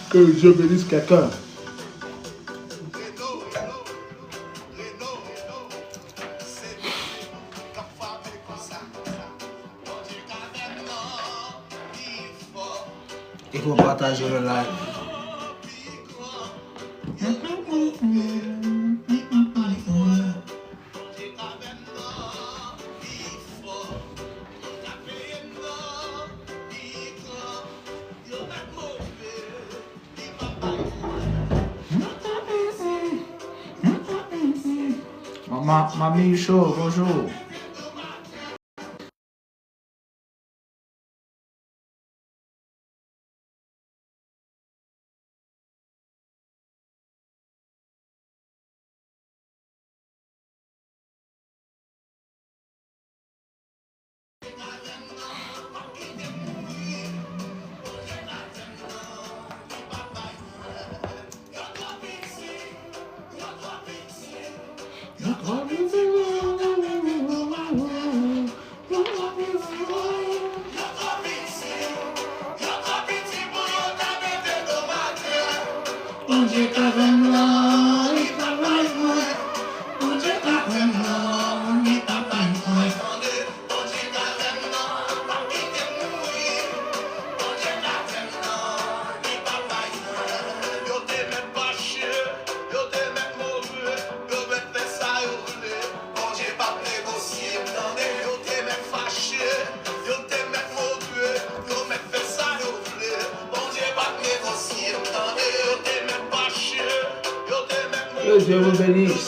Que Dieu bénisse quelqu'un. Il faut partager le live. Mamie Chaud, bonjour. Que Dieu vous bénisse.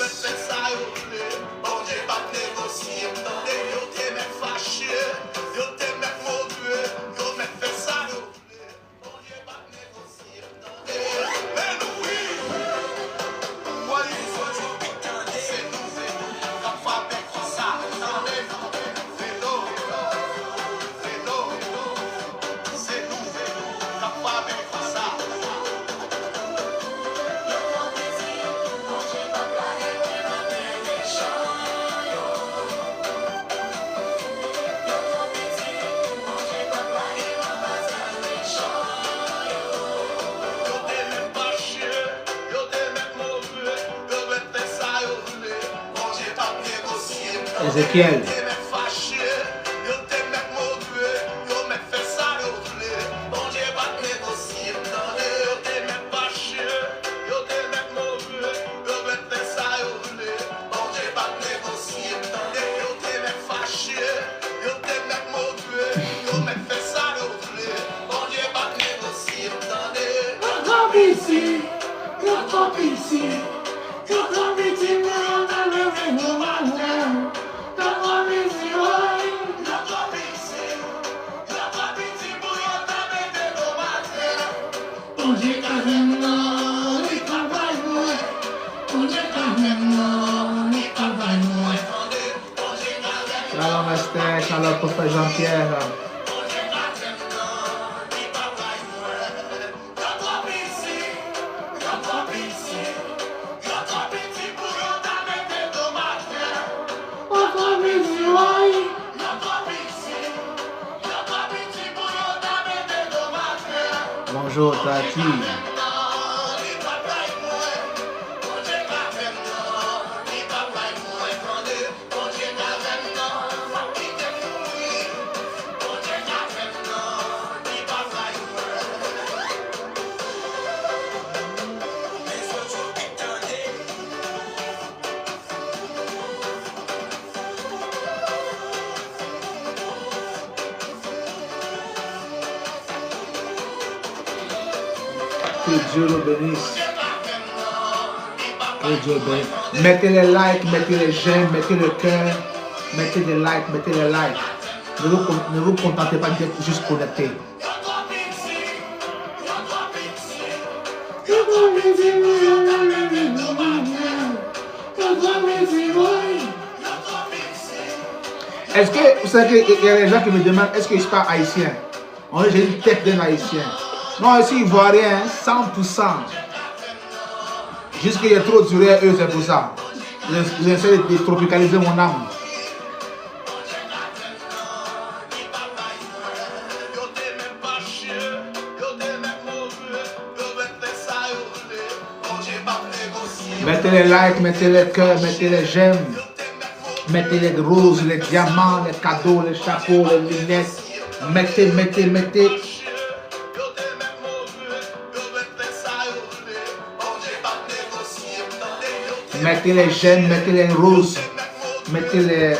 Ezekiel. Shalom Esther, shalom Prophète Jean-Pierre. Bonjour Tati. Que Dieu le bénisse. Que Dieu bénisse. Mettez les likes, mettez les j'aime, mettez le cœur, mettez les likes, mettez les likes. Ne vous contentez pas d'être juste connecté. Est-ce que vous savez qu'il y a des gens qui me demandent est-ce que je parle haïtien? J'ai une tête d'un haïtien. Non, ici, ivoirien, 100%. Juste qu'il y a trop duré, eux, c'est pour ça. J'essaie de tropicaliser mon âme. Mettez les likes, mettez les cœurs, mettez les j'aime. Mettez les roses, les diamants, les cadeaux, les chapeaux, les lunettes. Mettez, mettez, mettez. Mettez les j'aime, mettez les roses. Mettez les...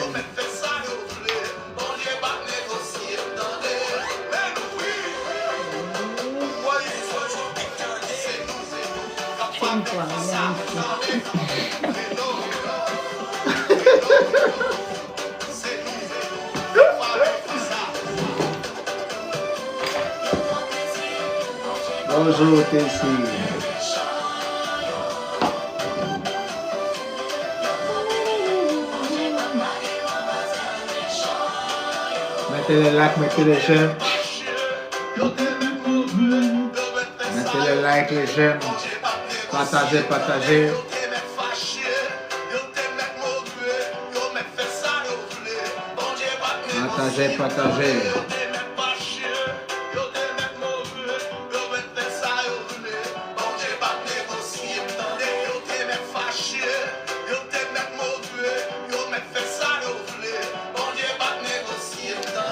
Bonjour Tessie. Mettez les likes, mettez les j'aime. Mettez les likes, les j'aime. Partagez, partagez. Partagez, partagez.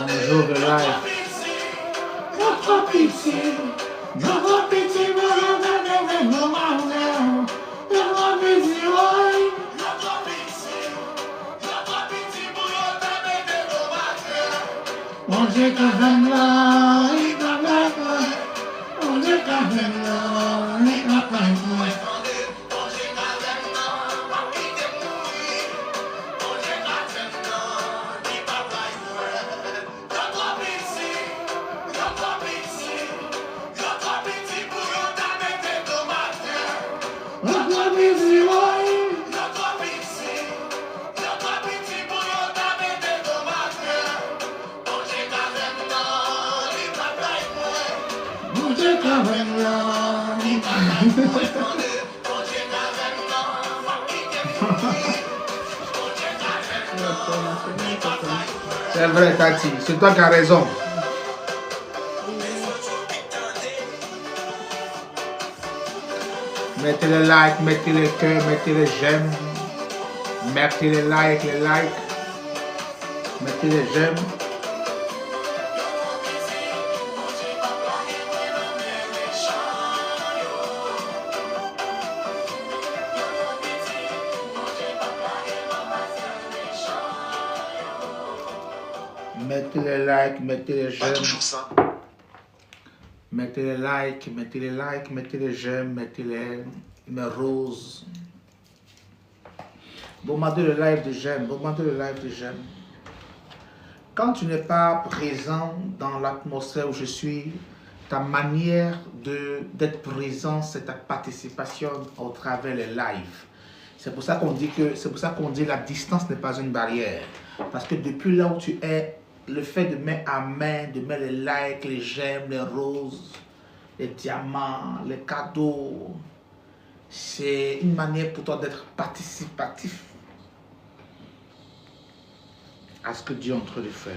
Bonjour de live. Notre pitié, notre pitié, mon Dieu quand même là, mon Dieu quand même là, c'est vrai, Tati, c'est toi qui as raison. Mettez les likes, mettez les cœurs, mettez les j'aime. Mettez les likes, mettez les j'aime. Mettez les likes, mettez les j'aime. Mettez les likes, mettez les likes, mettez les j'aime, mettez les roses. Bombardez le live de j'aime, bombardez le live de j'aime. Quand tu n'es pas présent dans l'atmosphère où je suis, ta manière d'être présent, c'est ta participation au travers les lives. C'est pour ça qu'on dit que la distance n'est pas une barrière. Parce que depuis là où tu es, le fait de mettre à main, de mettre les likes, les j'aime, les roses, les diamants, les cadeaux, c'est une manière pour toi d'être participatif à ce que Dieu est en train de faire.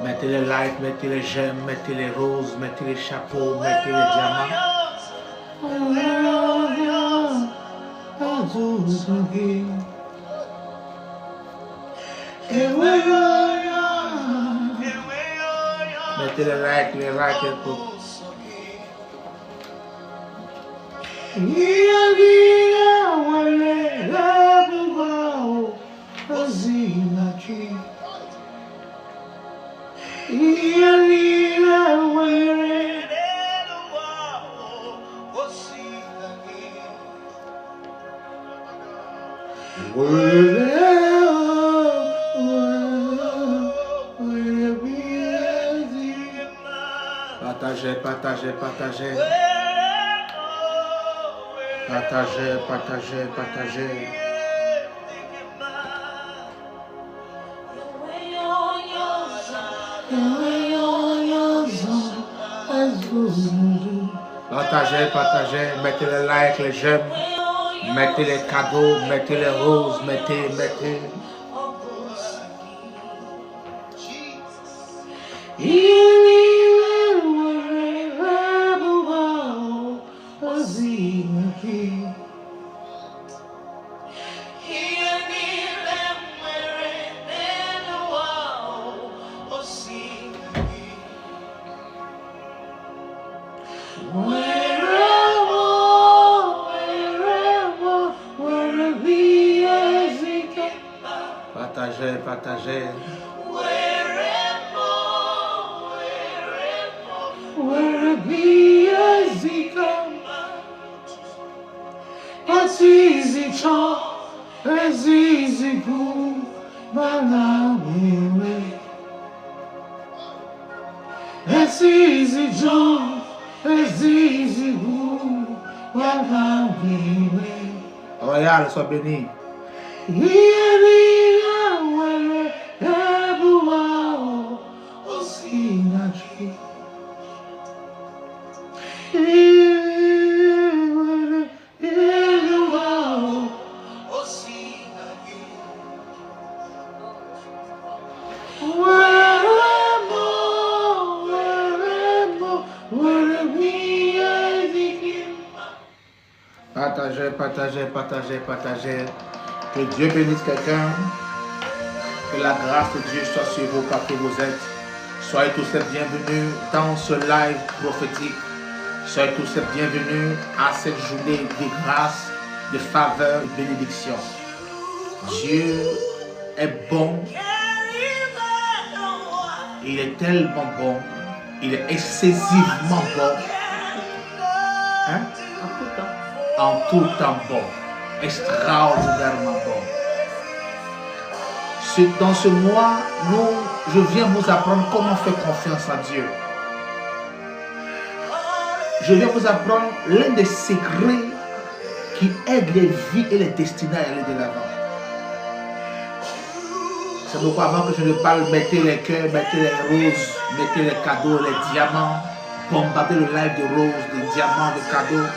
Mettez les likes, mettez les j'aime, mettez les roses, mettez les chapeaux, mettez les diamants. Mettez les likes, et tout. Partagez, partagez, partagez. Partagez, partagez, partagez. partagez, partagez. Mettez les likes, les j'aime. Mettez les cadeaux, mettez les roses, mettez. Partagez, partagez. Royal, sois béni. Partagez, partagez, partagez, partagez. Que Dieu bénisse quelqu'un. Que la grâce de Dieu soit sur vous partout où vous êtes. Soyez tous les bienvenus dans ce live prophétique. Soyez tous les bienvenus à cette journée de grâce, de faveur, de bénédiction. Dieu est bon. Il est tellement bon. Il est excessivement bon. Hein? En tout temps bon, extraordinairement bon. Dans ce mois, je viens vous apprendre comment faire confiance à Dieu. Je viens vous apprendre l'un des secrets qui aident les vies et les destinées à aller de l'avant. C'est pourquoi avant que je ne parle, mettez les cœurs, mettez les roses, mettez les cadeaux, les diamants, bombardez le live de roses, de diamants, de cadeaux.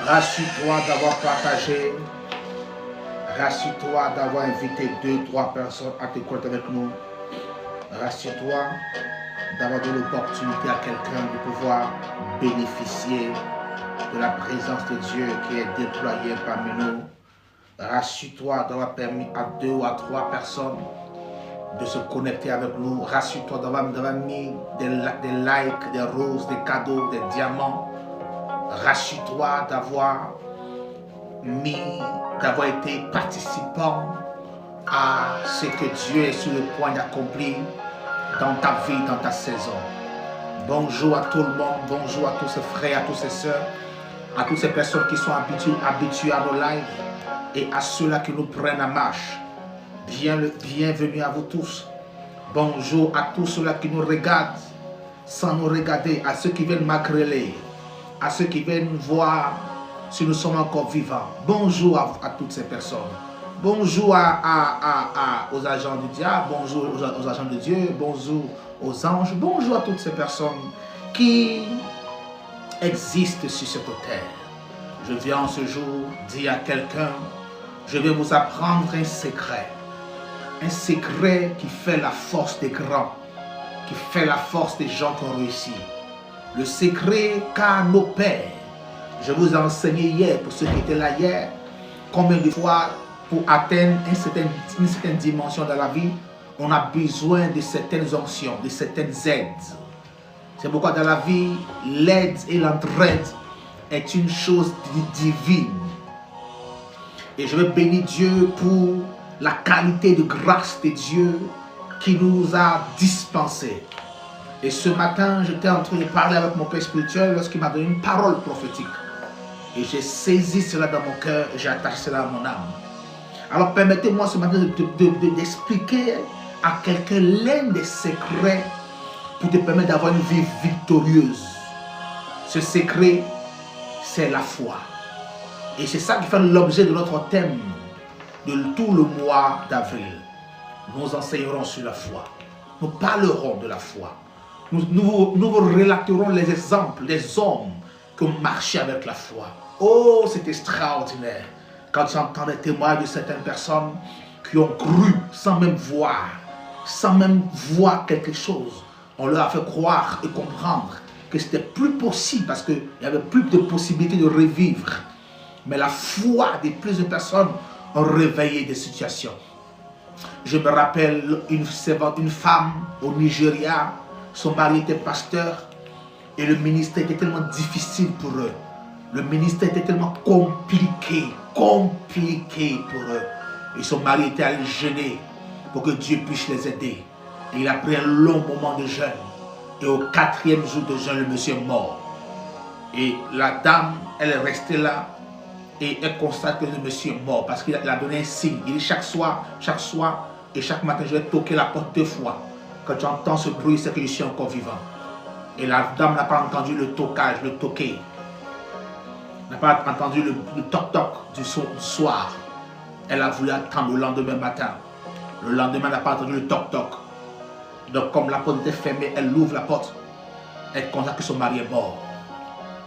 Rassure-toi d'avoir partagé. Rassure-toi d'avoir invité 2-3 personnes à te connecter avec nous. Rassure-toi d'avoir donné l'opportunité à quelqu'un de pouvoir bénéficier de la présence de Dieu qui est déployée parmi nous. Rassure-toi d'avoir permis à 2 ou à 3 personnes de se connecter avec nous. Rassure-toi d'avoir mis des likes, des roses, des cadeaux, des diamants. Rassure-toi d'avoir été participant à ce que Dieu est sur le point d'accomplir dans ta vie, dans ta saison. Bonjour à tout le monde, bonjour à tous ces frères, à tous ces sœurs, à toutes ces personnes qui sont habituées à nos lives et à ceux-là qui nous prennent en marche. Bienvenue à vous tous. Bonjour à tous ceux-là qui nous regardent sans nous regarder, à ceux qui viennent m'agréler, à ceux qui viennent voir si nous sommes encore vivants. Bonjour à toutes ces personnes. Bonjour aux agents du diable, bonjour aux agents de Dieu, bonjour aux anges, bonjour à toutes ces personnes qui existent sur cette terre. Je viens ce jour dire à quelqu'un, je vais vous apprendre un secret qui fait la force des grands, qui fait la force des gens qui ont réussi. Le secret qu'a nos pères. Je vous ai enseigné hier, pour ceux qui étaient là hier, combien de fois pour atteindre une certaine dimension de la vie, on a besoin de certaines onctions, de certaines aides. C'est pourquoi dans la vie, l'aide et l'entraide est une chose divine. Et je veux bénir Dieu pour la qualité de grâce de Dieu qui nous a dispensé. Et ce matin, j'étais en train de parler avec mon père spirituel lorsqu'il m'a donné une parole prophétique. Et j'ai saisi cela dans mon cœur et j'ai attaché cela à mon âme. Alors permettez-moi ce matin d'expliquer à quelqu'un l'un des secrets pour te permettre d'avoir une vie victorieuse. Ce secret, c'est la foi. Et c'est ça qui fait l'objet de notre thème de tout le mois d'avril. Nous enseignerons sur la foi. Nous parlerons de la foi. Nous vous relaterons les exemples des hommes qui ont marché avec la foi. Oh, c'est extraordinaire. Quand tu entends les témoignages de certaines personnes qui ont cru sans même voir quelque chose. On leur a fait croire et comprendre que c'était plus possible parce qu'il n'y avait plus de possibilité de revivre. Mais la foi de plusieurs personnes ont réveillé des situations. Je me rappelle une femme au Nigeria, son mari était pasteur et le ministère était tellement difficile pour eux. Le ministère était tellement compliqué pour eux. Et son mari était allé jeûner pour que Dieu puisse les aider. Et il a pris un long moment de jeûne. Et au 4e jour de jeûne, le monsieur est mort. Et la dame, elle est restée là. Et elle constate que le monsieur est mort parce qu'il a donné un signe. Il dit chaque soir et chaque matin, je vais toquer la porte 2 fois. Quand tu entends ce bruit, c'est que je suis encore vivant. Et la dame n'a pas entendu le toquage, le toquer. N'a pas entendu le toc-toc du soir. Elle a voulu attendre le lendemain matin. Le lendemain, elle n'a pas entendu le toc-toc. Donc, comme la porte était fermée, elle ouvre la porte. Elle constate que son mari est mort.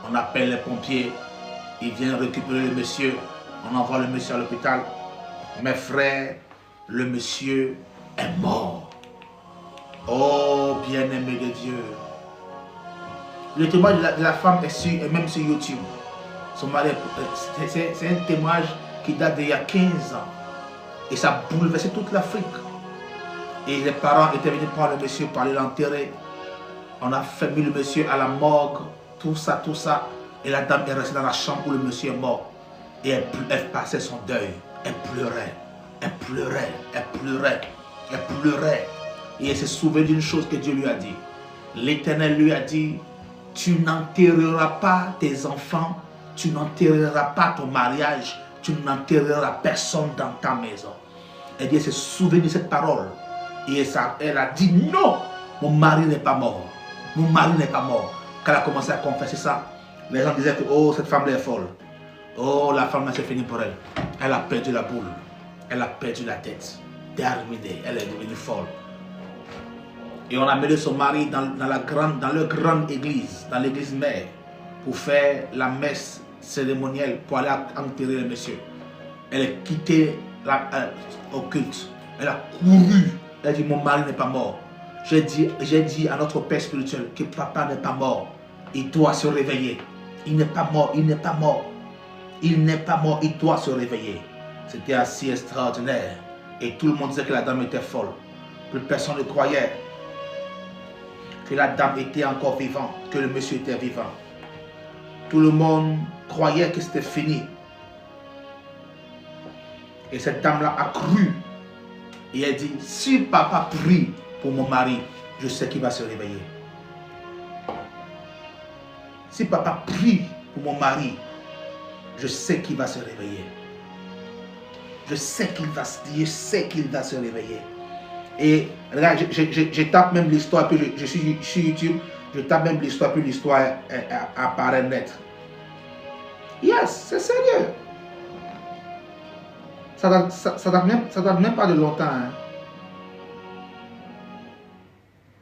On appelle les pompiers. Ils viennent récupérer le monsieur. On envoie le monsieur à l'hôpital. Mes frères, le monsieur est mort. Oh, bien-aimé de Dieu. Le témoignage de la femme est même sur YouTube. Son mari, c'est un témoignage qui date d'il y a 15 ans. Et ça a bouleversé toute l'Afrique. Et les parents étaient venus prendre le monsieur pour aller l'enterrer. On a fermé le monsieur à la morgue. Tout ça. Et la dame est restée dans la chambre où le monsieur est mort. Et elle passait son deuil. Elle pleurait. Et elle s'est souvenue d'une chose que Dieu lui a dit. L'Éternel lui a dit, tu n'enterreras pas tes enfants, tu n'enterreras pas ton mariage, tu n'enterreras personne dans ta maison. Et elle s'est souvenue de cette parole. Et elle a dit, non, mon mari n'est pas mort. Mon mari n'est pas mort. Quand elle a commencé à confesser ça, les gens disaient que, oh, cette femme-là est folle. Oh, la femme-là, c'est fini pour elle. Elle a perdu la boule. Elle a perdu la tête. Terminée. Elle est devenue folle. Et on a amené son mari dans leur grande église, dans l'église mère, pour faire la messe cérémonielle, pour aller enterrer le monsieur. Elle a quitté au culte. Elle a couru. Elle a dit, mon mari n'est pas mort. J'ai dit à notre père spirituel que papa n'est pas mort. Il doit se réveiller. Il n'est pas mort, il doit se réveiller. C'était assez extraordinaire. Et tout le monde disait que la dame était folle. Plus personne ne croyait que la dame était encore vivante, que le monsieur était vivant. Tout le monde croyait que c'était fini. Et cette dame-là a cru. Et elle dit, si papa prie pour mon mari, je sais qu'il va se réveiller. Si papa prie pour mon mari, je sais qu'il va se réveiller. Je sais qu'il va se réveiller. Et là, je tape même l'histoire, puis je suis sur YouTube, je tape même l'histoire, puis l'histoire apparaît net. Yes, c'est sérieux. Ça date même pas de longtemps. Hein.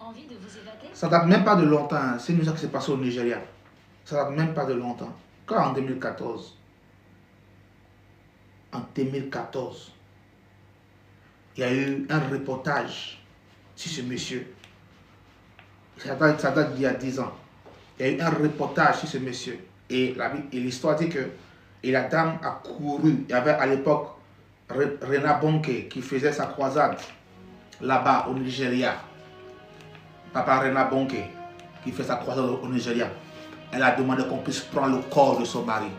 Envie de vous évader? Ça date même pas de longtemps. Hein. C'est une chose qui s'est passée au Nigeria. Ça date même pas de longtemps. Quand en 2014. En 2014. Il y a eu un reportage sur ce monsieur. Ça date d'il y a 10 ans. Il y a eu un reportage sur ce monsieur. Et l'histoire dit que Et la dame a couru. Il y avait à l'époque Rena Bonke qui faisait sa croisade là-bas au Nigeria. Papa Rena Bonke qui fait sa croisade au Nigeria. Elle a demandé qu'on puisse prendre le corps de son mari.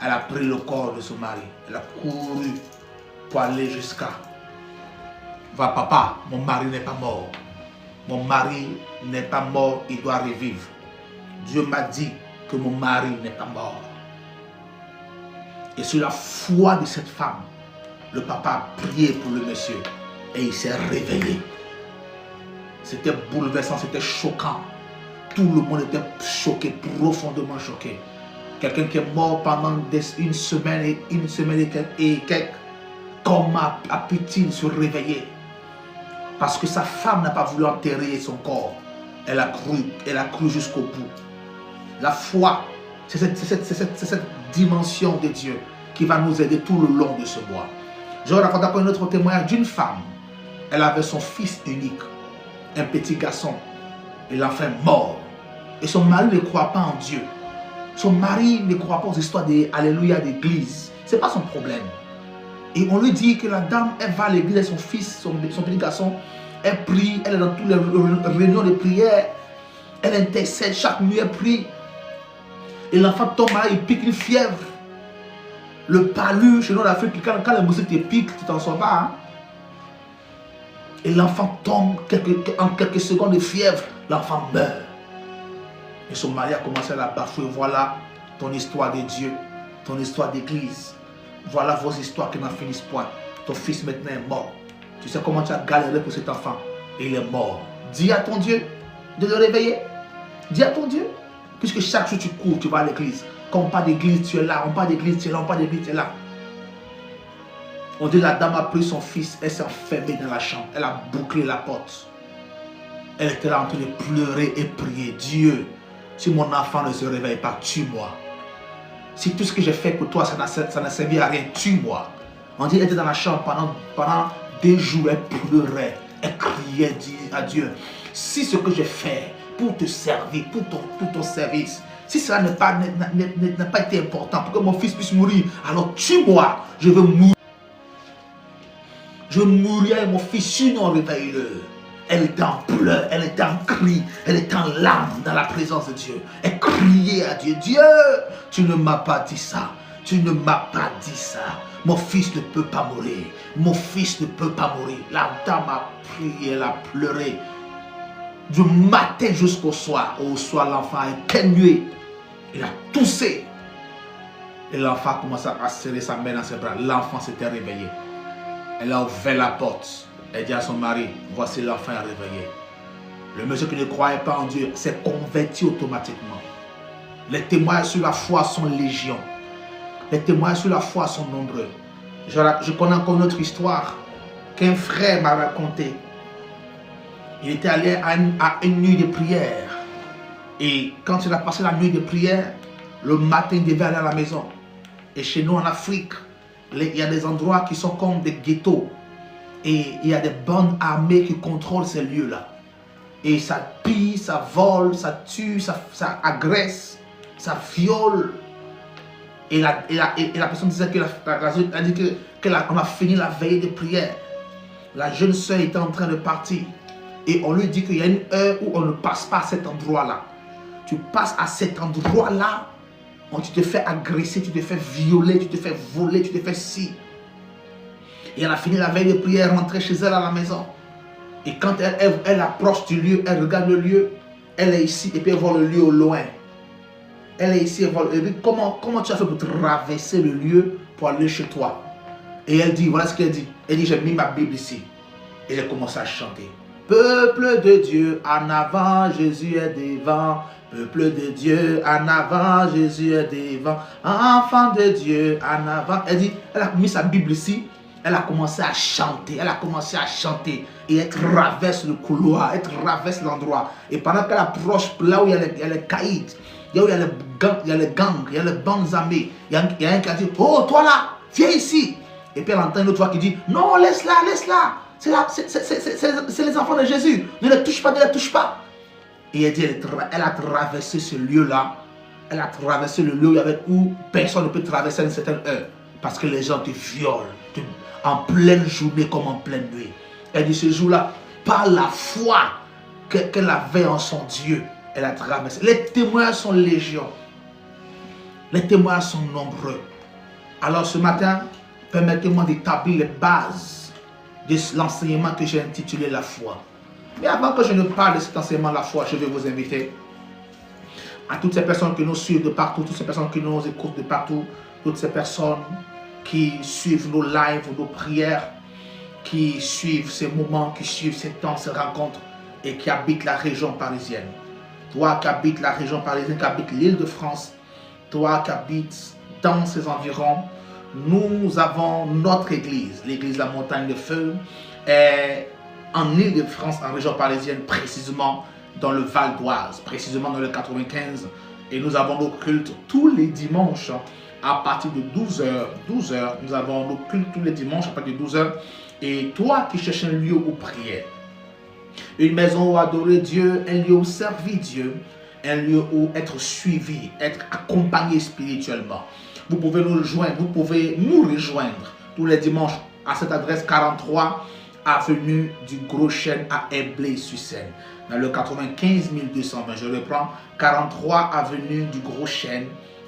Elle a pris le corps de son mari. Elle a couru pour aller jusqu'à... Va papa, mon mari n'est pas mort. Mon mari n'est pas mort, il doit revivre. Dieu m'a dit que mon mari n'est pas mort. Et sur la foi de cette femme, le papa a prié pour le monsieur et il s'est réveillé. C'était bouleversant, c'était choquant. Tout le monde était choqué, profondément choqué. Quelqu'un qui est mort pendant une semaine et quelques, comment a pu-t-il se réveiller? Parce que sa femme n'a pas voulu enterrer son corps. Elle a cru jusqu'au bout. La foi, c'est cette dimension de Dieu qui va nous aider tout le long de ce mois. Je raconte encore un autre témoignage d'une femme. Elle avait son fils unique, un petit garçon. Et l'enfant est mort. Et son mari ne croit pas en Dieu. Son mari ne croit pas aux histoires d'Alléluia d'église. Ce n'est pas son problème. Et on lui dit que la dame, elle va à l'église avec son fils, son petit garçon. Elle prie, elle est dans toutes les réunions de prière. Elle intercède, chaque nuit elle prie. Et l'enfant tombe malade, il pique une fièvre. Le palu, chez nous en Afrique, quand le moustiques te pique, tu t'en sors pas. Hein? Et l'enfant tombe en quelques secondes de fièvre. L'enfant meurt. Et son mari a commencé à la bafouer. Voilà ton histoire de Dieu, ton histoire d'église. Voilà vos histoires qui n'en finissent point. Ton fils maintenant est mort. Tu sais comment tu as galéré pour cet enfant. Et il est mort. Dis à ton Dieu de le réveiller. Dis à ton Dieu. Puisque chaque jour tu cours, tu vas à l'église. Quand on parle d'église, tu es là. On parle d'église, tu es là. On parle d'église, tu es là. On dit la dame a pris son fils. Elle s'est enfermée dans la chambre. Elle a bouclé la porte. Elle était là en train de pleurer et prier. Dieu, si mon enfant ne se réveille pas, tue-moi. Si tout ce que j'ai fait pour toi, ça n'a servi à rien, tue-moi. On dit qu'elle était dans la chambre pendant des jours, elle pleurait, elle criait à Dieu. Si ce que j'ai fait pour te servir, pour ton service, si cela n'a pas été important pour que mon fils puisse mourir, alors tue-moi, je veux mourir. Je veux mourir avec mon fils, sinon réveille-le. Elle était en pleurs, elle était en cri, elle était en larmes dans la présence de Dieu. Elle criait à Dieu, Dieu, tu ne m'as pas dit ça, tu ne m'as pas dit ça. Mon fils ne peut pas mourir, mon fils ne peut pas mourir. La dame a prié, elle a pleuré. Du matin jusqu'au soir. Au soir, l'enfant a éternué, il a toussé. Et l'enfant a commencé à serrer sa main dans ses bras. L'enfant s'était réveillé. Elle a ouvert la porte. Elle dit à son mari, voici l'enfant réveillé. Le monsieur qui ne croyait pas en Dieu s'est converti automatiquement. Les témoignages sur la foi sont légion. Les témoignages sur la foi sont nombreux. Je connais encore une autre histoire qu'un frère m'a racontée. Il était allé à une nuit de prière. Et quand il a passé la nuit de prière, le matin, il devait aller à la maison. Et chez nous en Afrique, il y a des endroits qui sont comme des ghettos. Et il y a des bandes armées qui contrôlent ces lieux-là. Et ça pille, ça vole, ça tue, ça agresse, ça viole. Et la personne disait qu'on a fini la veille de prière. La jeune soeur était en train de partir. Et on lui dit qu'il y a une heure où on ne passe pas à cet endroit-là. Tu passes à cet endroit-là, tu te fais agresser, tu te fais violer, tu te fais voler, tu te fais si. Et elle a fini la veille de prière, elle est rentrée chez elle à la maison. Et quand elle approche du lieu, elle regarde le lieu, elle est ici et puis elle voit le lieu au loin. Elle est ici, elle voit le lieu. Comment tu as fait pour traverser le lieu pour aller chez toi? Et elle dit, voilà ce qu'elle dit. Elle dit, j'ai mis ma Bible ici. Et elle commence à chanter. Peuple de Dieu, en avant, Jésus est devant. Peuple de Dieu, en avant, Jésus est devant. Enfant de Dieu, en avant. Elle dit, elle a mis sa Bible ici. Elle a commencé à chanter, et elle traverse le couloir, elle traverse l'endroit. Et pendant qu'elle approche là où il y a les caïds, là où il y a les gangs, il y a les bandes armées, il y a un qui a dit, oh toi là, viens ici. Et puis elle entend une autre voix qui dit, non laisse-la, c'est les enfants de Jésus, ne les touche pas. Et elle dit, elle a traversé ce lieu-là, elle a traversé le lieu où personne ne peut traverser à une certaine heure. Parce que les gens te violent en pleine journée comme en pleine nuit. Elle dit ce jour-là, par la foi qu'elle avait en son Dieu, elle a traversé. Les témoins sont légion. Les témoins sont nombreux. Alors ce matin, permettez-moi d'établir les bases de l'enseignement que j'ai intitulé la foi. Mais avant que je ne parle de cet enseignement la foi, je vais vous inviter à toutes ces personnes qui nous suivent de partout, toutes ces personnes qui nous écoutent de partout, toutes ces personnes qui suivent nos lives, nos prières, qui suivent ces moments, qui suivent ces temps, ces rencontres et qui habitent la région parisienne. Toi qui habites la région parisienne, qui habites l'Île-de-France, toi qui habites dans ces environs, nous avons notre église, l'église La Montagne de Feu, est en Île-de-France, en région parisienne, précisément dans le Val d'Oise, précisément dans le 95. Et nous avons nos cultes tous les dimanches à partir de 12h. 12h, nous avons nos cultes tous les dimanches à partir de 12h. Et toi qui cherches un lieu où prier, une maison où adorer Dieu, un lieu où servir Dieu, un lieu où être suivi, être accompagné spirituellement, vous pouvez nous rejoindre, vous pouvez nous rejoindre tous les dimanches à cette adresse 43 avenue du Gros Chêne à Éblé-sur-Seine, dans le 95 220. Je reprends, 43 avenue du Gros Chêne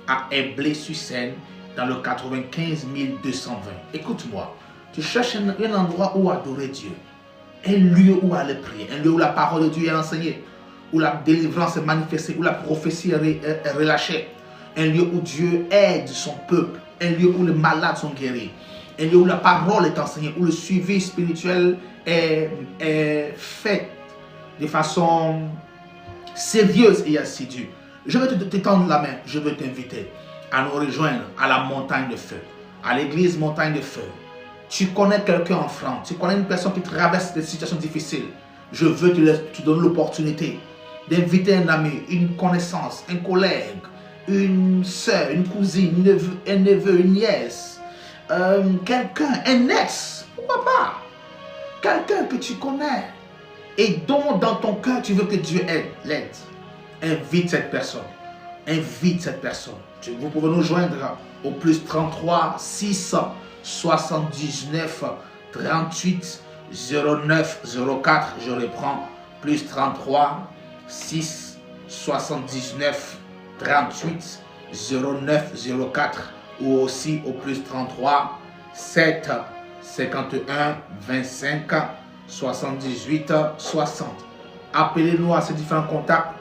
à Éblé-sur-Seine, dans le 95 220. Écoute-moi, tu cherches un endroit où adorer Dieu, un lieu où aller prier, un lieu où la parole de Dieu est enseignée, où la délivrance est manifestée, où la prophétie est relâchée, un lieu où Dieu aide son peuple, un lieu où les malades sont guéris, un lieu où la parole est enseignée, où le suivi spirituel est fait de façon sérieuse et assidue. Je vais te tendre la main, je veux t'inviter à nous rejoindre à la Montagne de Feu, à l'église Montagne de Feu. Tu connais quelqu'un en France, tu connais une personne qui traverse des situations difficiles. Je veux te donner l'opportunité d'inviter un ami, une connaissance, un collègue, une soeur, une cousine, un neveu, une nièce, quelqu'un, un ex, pourquoi pas, quelqu'un que tu connais et dont dans ton cœur tu veux que Dieu l'aide. Invite cette personne, invite cette personne. Vous pouvez nous joindre au plus 33 679 38 09 04. Je reprends, plus 33 6 79 38 09 04, ou aussi au plus 33 7 51 25 78 60. Appelez-nous à ces différents contacts,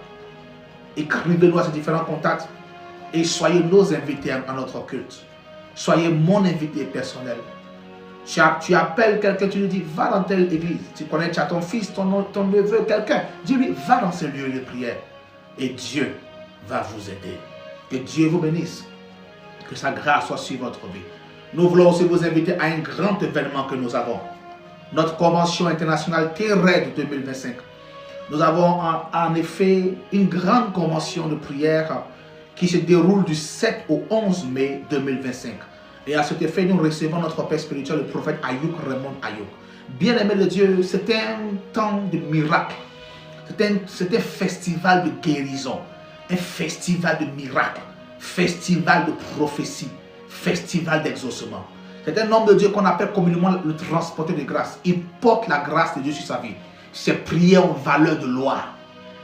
écrivez-nous à ces différents contacts et soyez nos invités à notre culte. Soyez mon invité personnel. Tu appelles quelqu'un, tu lui dis va dans telle église. Tu connais, tu as ton fils, ton neveu, quelqu'un. Dis-lui va dans ce lieu de prière et Dieu va vous aider. Que Dieu vous bénisse. Que sa grâce soit sur votre vie. Nous voulons aussi vous inviter à un grand événement que nous avons. Notre convention internationale TERED 2025. Nous avons en effet une grande convention de prière qui se déroule du 7 au 11 mai 2025. Et à cet effet, nous recevons notre père spirituel, le prophète Ayouk Raymond Ayouk. Bien-aimé de Dieu, c'est un temps de miracle. C'est un festival de guérison, un festival de miracles, festival de prophétie, festival d'exaucement. C'est un homme de Dieu qu'on appelle communément le transporteur de grâce. Il porte la grâce de Dieu sur sa vie. Ses prières ont valeur de loi.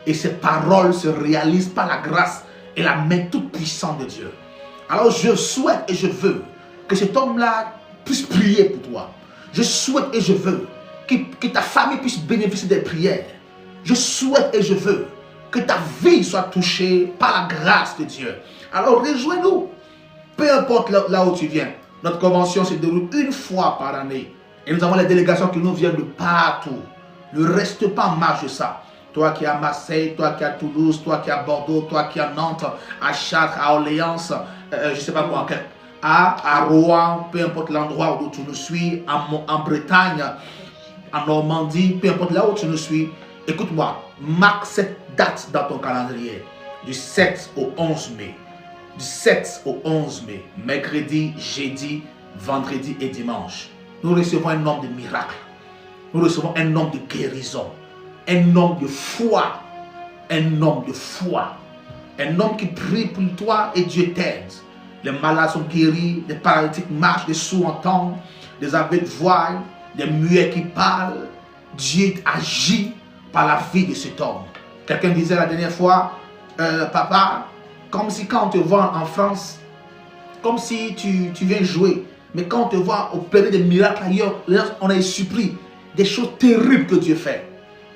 Et ses paroles se réalisent par la grâce et la main toute puissante de Dieu. Alors je souhaite et je veux que cet homme-là puisse prier pour toi. Je souhaite et je veux que ta famille puisse bénéficier des prières. Je souhaite et je veux que ta vie soit touchée par la grâce de Dieu. Alors rejoins-nous. Peu importe là où tu viens. Notre convention se déroule une fois par année. Et nous avons les délégations qui nous viennent de partout. Ne reste pas en marge de ça. Toi qui es à Marseille, toi qui es à Toulouse, toi qui es à Bordeaux, toi qui es à Nantes, à Chartres, à Orléans, je ne sais pas quoi, à Rouen, peu importe l'endroit où tu nous suis, en Bretagne, en Normandie, peu importe là où tu nous suis, écoute-moi, marque cette date dans ton calendrier, du 7 au 11 mai. Du 7 au 11 mai, mercredi, jeudi, vendredi et dimanche. Nous recevons un homme de miracles. Nous recevons un homme de guérison. Un homme de foi. Un homme de foi. Un homme qui prie pour toi et Dieu t'aide. Les malades sont guéris, les paralytiques marchent, les sourds entendent, les aveugles voient, les muets qui parlent. Dieu agit par la vie de cet homme. Quelqu'un disait la dernière fois, papa, comme si quand on te voit en France, comme si tu viens jouer, mais quand on te voit opérer des miracles ailleurs, on est surpris des choses terribles que Dieu fait.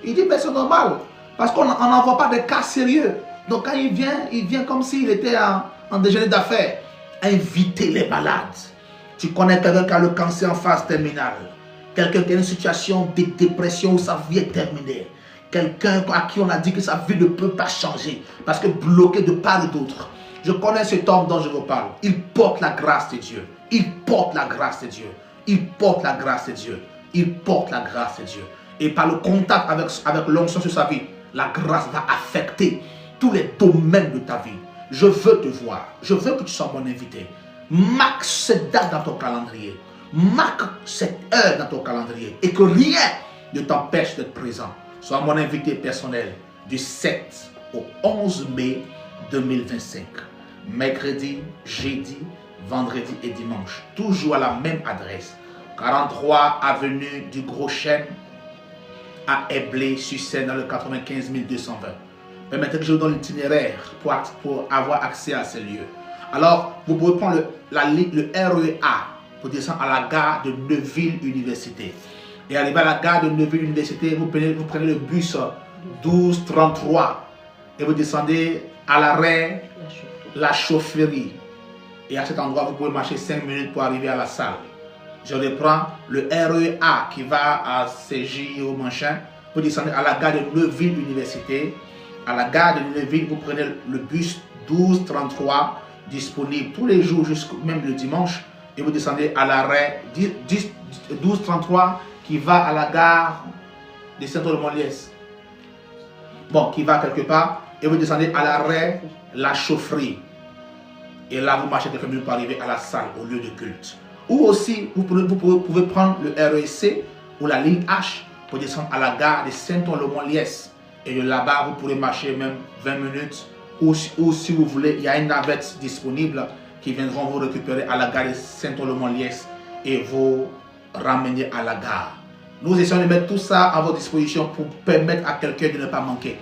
Il dit, mais c'est normal, parce qu'on n'en voit pas des cas sérieux. Donc quand il vient comme s'il était en déjeuner d'affaires, inviter les malades. Tu connais quelqu'un qui a le cancer en phase terminale, quelqu'un qui a une situation de dépression où sa vie est terminée, quelqu'un à qui on a dit que sa vie ne peut pas changer, parce que bloqué de part et d'autre. Je connais cet homme dont je vous parle. Il porte la grâce de Dieu. Il porte la grâce de Dieu. Il porte la grâce de Dieu. Il porte la grâce de Dieu. Et par le contact avec l'onction sur sa vie, la grâce va affecter tous les domaines de ta vie. Je veux te voir. Je veux que tu sois mon invité. Marque cette date dans ton calendrier. Marque cette heure dans ton calendrier. Et que rien ne t'empêche d'être présent. Sois mon invité personnel du 7 au 11 mai 2025. Mercredi, jeudi, vendredi et dimanche. Toujours à la même adresse. 43 avenue du Gros Chêne à Éblé-sur-Seine dans le 95 220. Permettez que je vous donne l'itinéraire pour avoir accès à ces lieux. Alors, vous pouvez prendre le REA pour descendre à la gare de Neuville Université. Et arrivé à la gare de Neuville Université, vous prenez le bus 1233 et vous descendez à l'arrêt La Chaufferie. Et à cet endroit, vous pouvez marcher 5 minutes pour arriver à la salle. Je reprends le REA qui va à CJ au Manchin. Vous descendez à la gare de Neuville Université. À la gare de Neuville, vous prenez le bus 1233 disponible tous les jours, même le dimanche. Et vous descendez à l'arrêt 1233 qui va à la gare de Saint-Paul-de-Mont-Liès. Bon, qui va quelque part. Et vous descendez à l'arrêt La Chaufferie. Et là, vous marchez quelques minutes pour arriver à la salle, au lieu de culte. Ou aussi, vous pouvez prendre le REC ou la ligne H pour descendre à la gare de Saint-Paul-de-Mont-Liès. Et de là-bas, vous pourrez marcher même 20 minutes. Ou si vous voulez, il y a une navette disponible qui viendront vous récupérer à la gare de Saint-Paul-de-Mont-Liès et vous ramener à la gare. Nous essayons de mettre tout ça à votre disposition pour permettre à quelqu'un de ne pas manquer.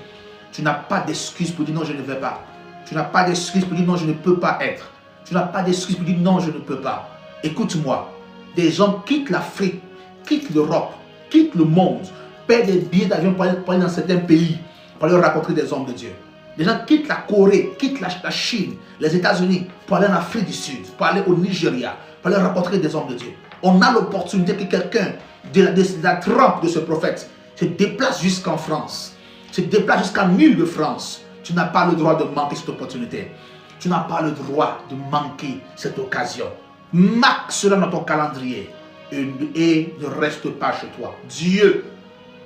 Tu n'as pas d'excuse pour dire non, je ne vais pas. Tu n'as pas d'excuse pour dire non, je ne peux pas être. Tu n'as pas d'excuse pour dire non, je ne peux pas. Écoute-moi, des gens quittent l'Afrique, quittent l'Europe, quittent le monde, paient des billets d'avion pour aller dans certains pays, pour aller rencontrer des hommes de Dieu. Des gens quittent la Corée, quittent la Chine, les États-Unis, pour aller en Afrique du Sud, pour aller au Nigeria, pour aller rencontrer des hommes de Dieu. On a l'opportunité que quelqu'un de la trempe de ce prophète se déplace jusqu'en France, se déplace jusqu'en Île-de-France. Tu n'as pas le droit de manquer cette opportunité. Tu n'as pas le droit de manquer cette occasion. Marque cela dans ton calendrier et ne reste pas chez toi. Dieu,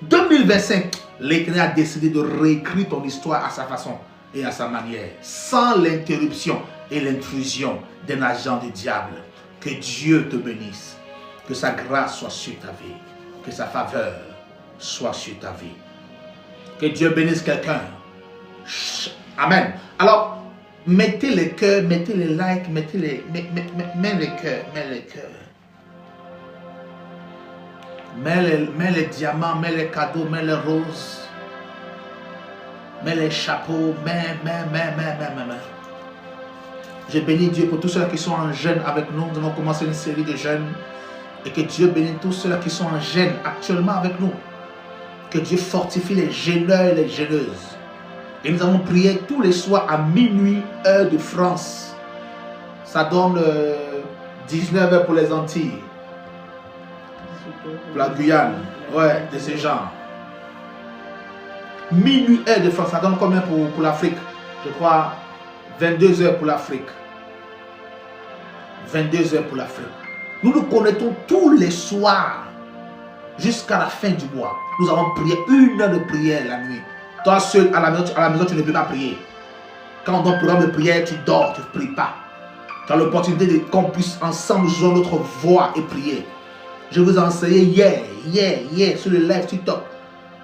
2025, l'Éternel a décidé de réécrire ton histoire à sa façon et à sa manière, sans l'interruption et l'intrusion d'un agent du diable. Que Dieu te bénisse, que sa grâce soit sur ta vie, que sa faveur soit sur ta vie. Que Dieu bénisse quelqu'un. Amen. Alors, mettez les cœurs, mettez les likes, mettez les cœurs, mets les cœurs. Mets les diamants, mets les cadeaux, mets les roses. Mets les chapeaux, mets. Je bénis Dieu pour tous ceux qui sont en jeûne avec nous. Nous allons commencer une série de jeûnes. Et que Dieu bénisse tous ceux qui sont en jeûne actuellement avec nous. Que Dieu fortifie les jeûneurs et les jeûneuses. Et nous allons prier tous les soirs à minuit, heure de France. Ça donne 19h pour les Antilles. Pour la Guyane. Ouais, de ces gens. Minuit, heure de France. Ça donne combien pour l'Afrique? Je crois 22h pour l'Afrique. 22h pour l'Afrique. Nous nous connectons tous les soirs jusqu'à la fin du mois. Nous avons prié 1 heure de prière la nuit. Toi seul à la maison, tu ne peux pas prier. Quand on donne un programme de prière, tu dors, tu ne pries pas. Tu as l'opportunité qu'on puisse ensemble jouer notre voix et prier. Je vous ai enseigné hier sur le live TikTok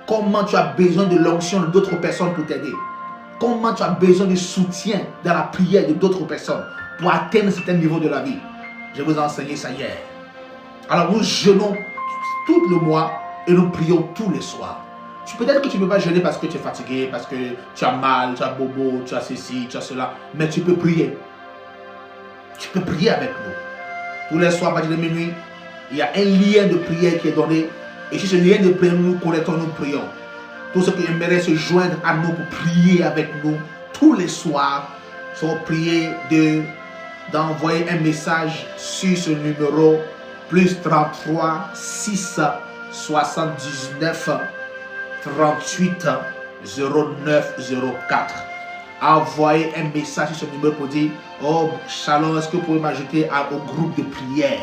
comment tu as besoin de l'onction d'autres personnes pour t'aider. comment tu as besoin de soutien dans la prière de d'autres personnes pour atteindre un certain niveau de la vie. Je vous ai enseigné ça hier. Alors nous jeûnons tout le mois et nous prions tous les soirs. Peut-être que tu ne peux pas jeûner parce que tu es fatigué, parce que tu as mal, tu as bobo, tu as ceci, tu as cela. Mais tu peux prier. Tu peux prier avec nous. Tous les soirs, à partir de minuit, il y a un lien de prière qui est donné. Et sur ce lien de prière, nous nous connectons, nous prions. Tous ceux qui aimeraient se joindre à nous pour prier avec nous tous les soirs sont priés d'envoyer un message sur ce numéro plus 33 6 79 38 09 04. Envoyez un message sur ce numéro pour dire: oh Shalom, est-ce que vous pouvez m'ajouter au groupe de prière?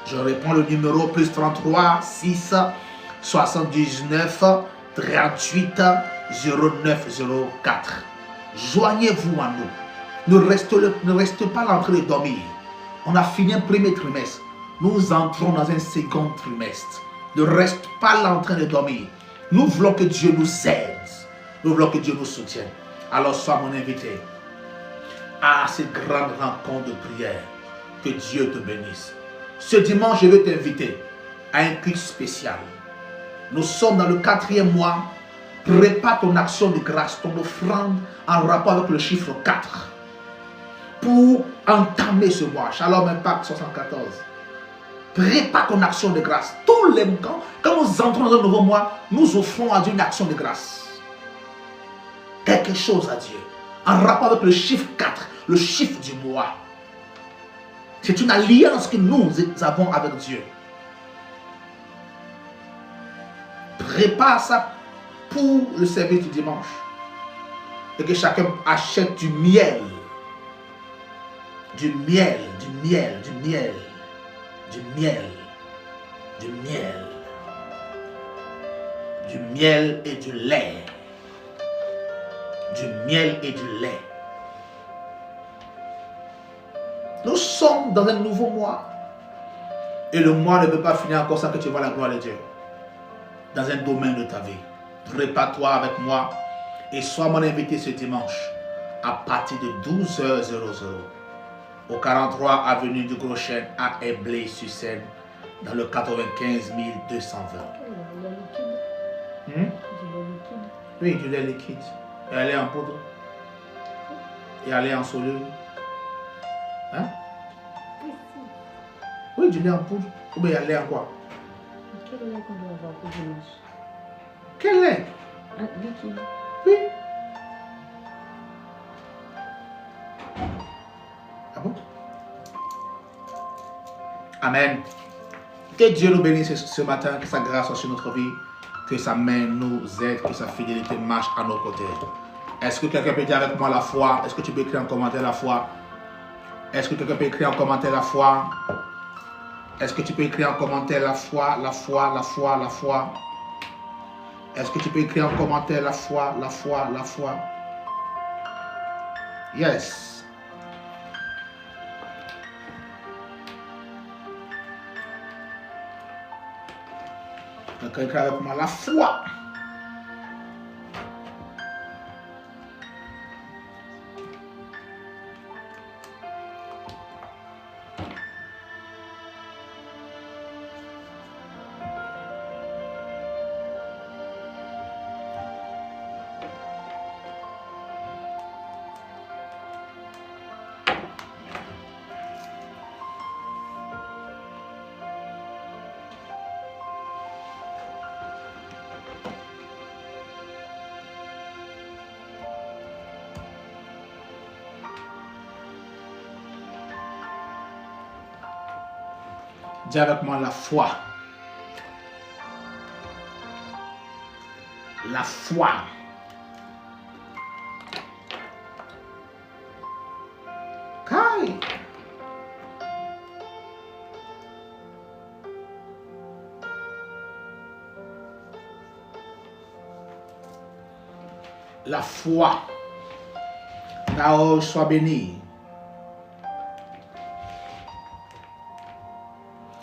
Je réponds le numéro plus 33 6 79 38 09 04. Joignez-vous à nous. Ne restez pas là en train de dormir. On a fini un premier trimestre. Nous entrons dans un second trimestre. Ne reste pas là en train de dormir. Nous voulons que Dieu nous aide. Nous voulons que Dieu nous soutienne. Alors sois mon invité à cette grande rencontre de prière. Que Dieu te bénisse. Ce dimanche, je veux t'inviter à un culte spécial. Nous sommes dans le 4e mois. Prépare ton action de grâce, ton offrande en rapport avec le chiffre 4 pour entamer ce mois. Shalom Impact 74. Prépare ton action de grâce. Tous les mois, quand nous entrons dans un nouveau mois, nous offrons à Dieu une action de grâce. Quelque chose à Dieu. En rapport avec le chiffre 4, le chiffre du mois. C'est une alliance que nous avons avec Dieu. Prépare ça pour le service du dimanche. Et que chacun achète du miel. Du miel, du miel, du miel. Du miel. Du miel. Du miel et du lait. Du miel et du lait. Nous sommes dans un nouveau mois. Et le mois ne peut pas finir encore sans que tu vois la gloire de Dieu. Dans un domaine de ta vie. Prépare-toi avec moi et sois mon invité ce dimanche à partir de 12h00 au 43 avenue du Gros Chêne à Éblé-sur-Seine dans le 95 220. Oui, du lait liquide. Et elle est en poudre. Et elle est en solide. Hein? Oui, du lait en poudre. Ou bien elle est en quoi? Quel lait qu'on doit avoir pour dimanche? Quel lait? Liquide. Oui. Ah bon? Amen. Que Dieu nous bénisse ce matin, que sa grâce soit sur notre vie, que sa main nous aide, que sa fidélité marche à nos côtés. Est-ce que quelqu'un peut dire avec moi la foi? Est-ce que tu peux écrire en commentaire la foi? Est-ce que quelqu'un peut écrire en commentaire la foi? Est-ce que tu peux écrire en commentaire la foi, la foi, la foi, la foi? Est-ce que tu peux écrire en commentaire la foi, la foi, la foi? Yes. Quelqu'un écrit avec moi la foi. Dis avec moi la foi. La foi. Kai. La foi. Nao, sois béni.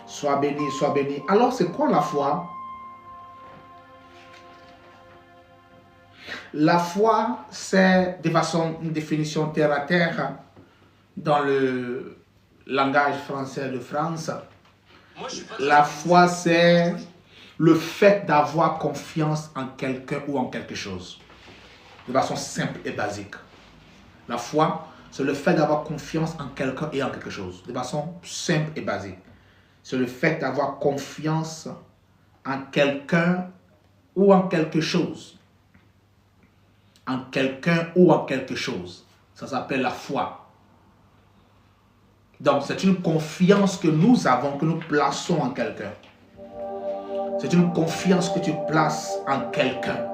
Sois béni, sois béni. Alors, c'est quoi la foi? La foi, c'est de façon, une définition terre à terre dans le langage français de France. La foi, c'est le fait d'avoir confiance en quelqu'un ou en quelque chose. De façon simple et basique. La foi, c'est le fait d'avoir confiance en quelqu'un et en quelque chose. De façon simple et basique. C'est le fait d'avoir confiance en quelqu'un ou en quelque chose. En quelqu'un ou en quelque chose. Ça s'appelle la foi. Donc, c'est une confiance que nous avons, que nous plaçons en quelqu'un. C'est une confiance que tu places en quelqu'un.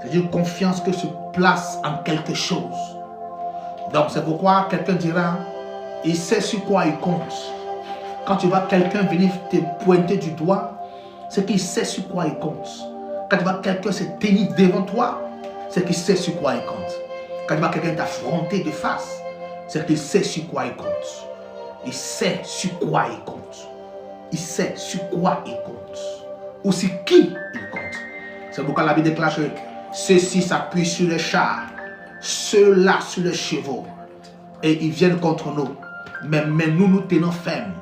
C'est une confiance que tu places en quelque chose. Donc, c'est pourquoi quelqu'un dira, il sait sur quoi il compte. Quand tu vois quelqu'un venir te pointer du doigt, c'est qu'il sait sur quoi il compte. Quand tu vois quelqu'un se tenir devant toi, c'est qu'il sait sur quoi il compte. Quand tu vois quelqu'un t'affronter de face, c'est qu'il sait sur quoi il compte. Il sait sur quoi il compte. Il sait sur quoi il compte. Ou sur qui il compte. C'est pourquoi la Bible déclare que ceux-ci s'appuient sur les chars, ceux-là sur les chevaux. Et ils viennent contre nous. Mais nous nous tenons fermes.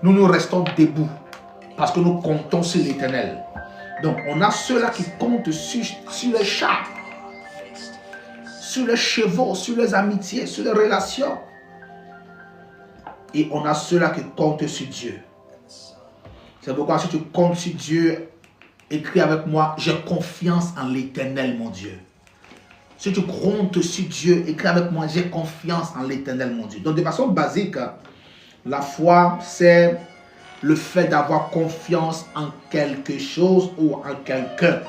Nous restons debout. Parce que nous comptons sur l'Éternel. Donc on a ceux-là qui comptent sur les chars, sur les chevaux, sur les amitiés, sur les relations. Et on a ceux-là qui comptent sur Dieu. C'est pourquoi si tu comptes sur Dieu, écris avec moi, j'ai confiance en l'Éternel, mon Dieu. Si tu comptes sur Dieu, écris avec moi, j'ai confiance en l'Éternel, mon Dieu. Donc de façon basique, la foi, c'est le fait d'avoir confiance en quelque chose ou en quelqu'un.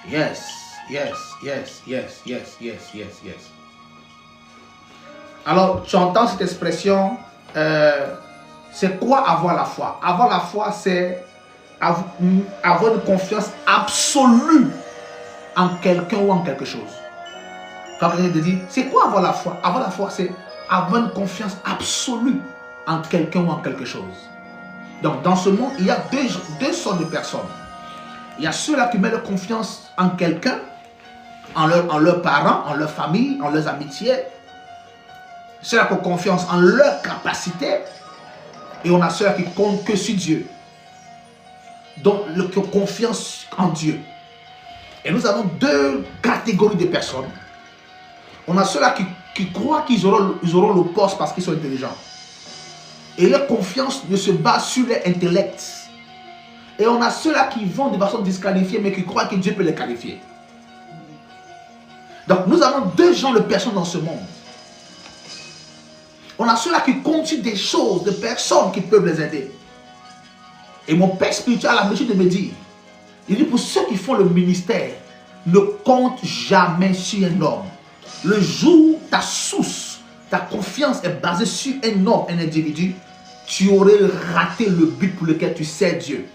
Yes, yes, yes, yes, yes, yes, yes, yes. Alors, tu entends cette expression, c'est quoi avoir la foi? Avoir la foi, c'est avoir une confiance absolue en quelqu'un ou en quelque chose. Quand quelqu'un te dit, c'est quoi avoir la foi? Avoir la foi, c'est avoir une confiance absolue en quelqu'un ou en quelque chose. Donc, dans ce monde, il y a deux sortes de personnes. Il y a ceux-là qui mettent leur confiance en quelqu'un, en leurs parents, en leur famille, en leurs amitiés. Ceux-là qui ont confiance en leur capacité. Et on a ceux-là qui comptent que sur Dieu. Donc, qui ont confiance en Dieu. Et nous avons deux catégories de personnes. On a ceux-là qui croient qu'ils auront le poste parce qu'ils sont intelligents. Et leur confiance ne se base sur leur intellect. Et on a ceux-là qui vont de façon disqualifiée, mais qui croient que Dieu peut les qualifier. Donc nous avons deux genres de personnes dans ce monde. On a ceux-là qui comptent sur des choses, des personnes qui peuvent les aider. Et mon père spirituel a l'habitude de me dire, il dit pour ceux qui font le ministère, ne compte jamais sur un homme. Le jour où ta source, ta confiance est basée sur un homme, un individu, tu aurais raté le but pour lequel tu sers Dieu.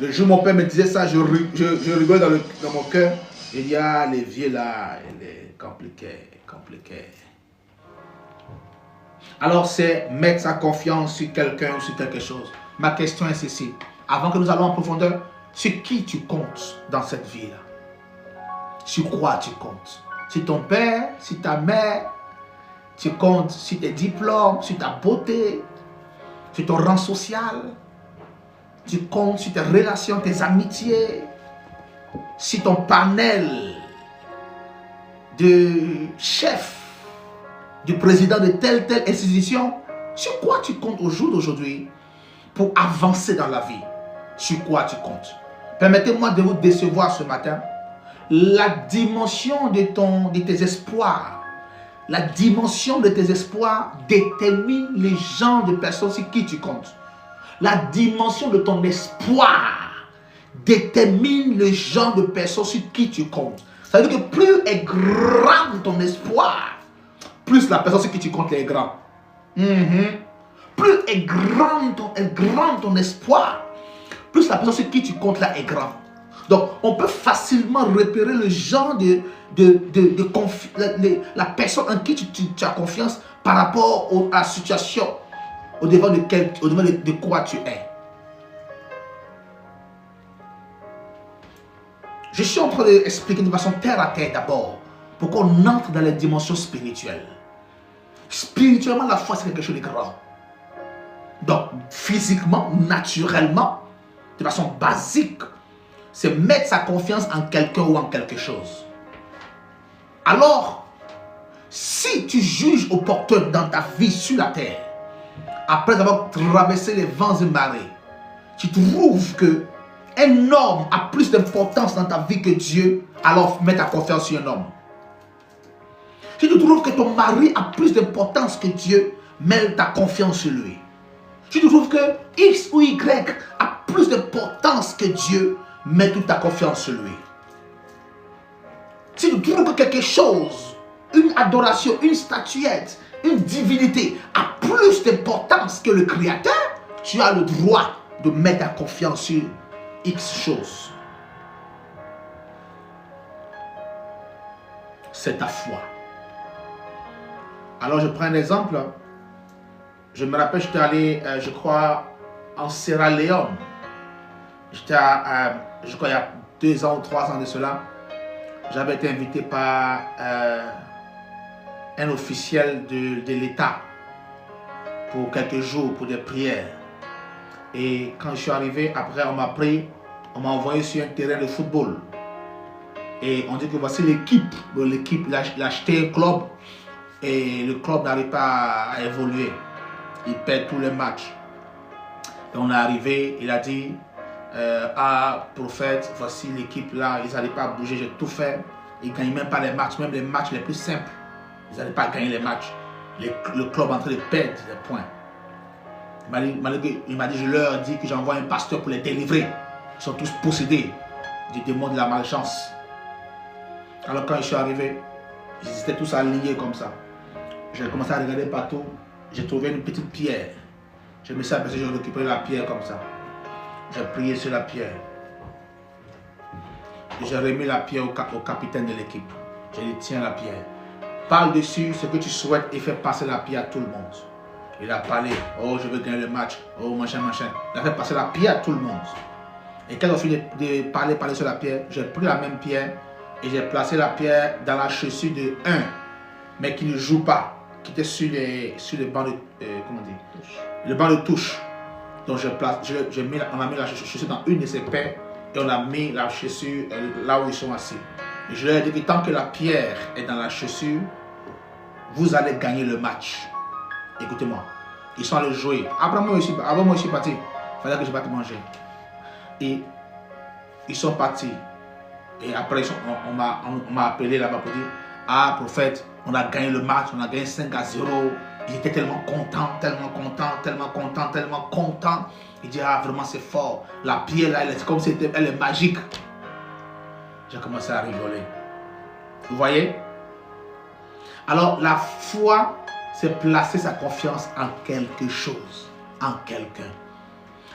Le jour où mon père me disait ça, je rigole dans mon cœur. Il dit, ah, les vieux là, il est compliqué. Alors c'est mettre sa confiance sur quelqu'un ou sur quelque chose. Ma question est ceci. Avant que nous allons en profondeur, sur qui tu comptes dans cette vie-là? Sur quoi tu comptes? Sur ton père, sur ta mère, tu comptes sur tes diplômes, sur ta beauté, sur ton rang social, tu comptes sur tes relations, tes amitiés, sur ton panel de chef, du président de telle institution. Sur quoi tu comptes au jour d'aujourd'hui pour avancer dans la vie? Sur quoi tu comptes? Permettez-moi de vous décevoir ce matin. La dimension de tes espoirs, la dimension de tes espoirs détermine les genres de personnes sur qui tu comptes. La dimension de ton espoir détermine le genre de personnes sur qui tu comptes. Ça veut dire que plus est grand ton espoir, plus la personne sur qui tu comptes est grand. Plus est grand ton espoir, plus la personne sur qui tu comptes là est grand. Donc, on peut facilement repérer le genre la personne en qui tu as confiance par rapport à la situation au devant de quoi tu es. Je suis en train d'expliquer de façon terre à terre d'abord, pour qu'on entre dans les dimensions spirituelles. Spirituellement, la foi, c'est quelque chose de grand. Donc, physiquement, naturellement, de façon basique, c'est mettre sa confiance en quelqu'un ou en quelque chose. Alors, si tu juges opportun dans ta vie sur la terre, après avoir traversé les vents et marées, tu trouves que un homme a plus d'importance dans ta vie que Dieu, alors mets ta confiance sur un homme. Si tu trouves que ton mari a plus d'importance que Dieu, mets ta confiance sur lui. Si tu trouves que X ou Y a plus d'importance que Dieu, mets toute ta confiance sur lui. Si tu trouves que quelque chose, une adoration, une statuette, une divinité a plus d'importance que le Créateur, tu as le droit de mettre ta confiance sur X choses. C'est ta foi. Alors je prends un exemple. Je me rappelle, j'étais allé, je crois, en Sierra Leone. J'étais je crois, il y a 2 ans ou 3 ans de cela. J'avais été invité par un officiel de l'État pour quelques jours, pour des prières. Et quand je suis arrivé, après on m'a pris, on m'a envoyé sur un terrain de football. Et on dit que voici l'équipe. L'équipe, il a acheté un club et le club n'arrive pas à évoluer. Il perd tous les matchs. Et on est arrivé, il a dit, prophète, voici l'équipe là, ils n'arrivent pas à bouger, j'ai tout fait. Ils ne gagnent même pas les matchs, même les matchs les plus simples. Ils n'arrivent pas à gagner les matchs. Le club est en train de perdre des points. Il m'a dit, je leur dis que j'envoie un pasteur pour les délivrer. Ils sont tous possédés du démon de la malchance. Alors quand je suis arrivé, ils étaient tous alignés comme ça. J'ai commencé à regarder partout. J'ai trouvé une petite pierre. Je me suis aperçu, j'ai récupéré la pierre comme ça. J'ai prié sur la pierre. J'ai remis la pierre au capitaine de l'équipe. J'ai dit, tiens la pierre. Parle dessus ce que tu souhaites et fais passer la pierre à tout le monde. Il a parlé, oh je veux gagner le match, oh machin, machin. Il a fait passer la pierre à tout le monde. Et quand on finit de parler sur la pierre, j'ai pris la même pierre et j'ai placé la pierre dans la chaussure de un, mais qui ne joue pas, qui était sur le banc de, comment dire, le banc de touche. Donc on a mis la chaussure dans une de ses paires et on a mis la chaussure là où ils sont assis. Et je leur ai dit que tant que la pierre est dans la chaussure, vous allez gagner le match. Écoutez-moi, ils sont allés jouer. Avant moi, je suis parti. Il fallait que je parte manger. Et ils sont partis. Et après, on m'a appelé là-bas pour dire, ah prophète, on a gagné le match, on a gagné 5-0. Ils étaient tellement contents, tellement contents, tellement contents, tellement contents. Il dit, ah vraiment c'est fort. La pierre là, elle est comme si elle est magique. J'ai commencé à rigoler. Vous voyez? Alors la foi, c'est placer sa confiance en quelque chose, en quelqu'un.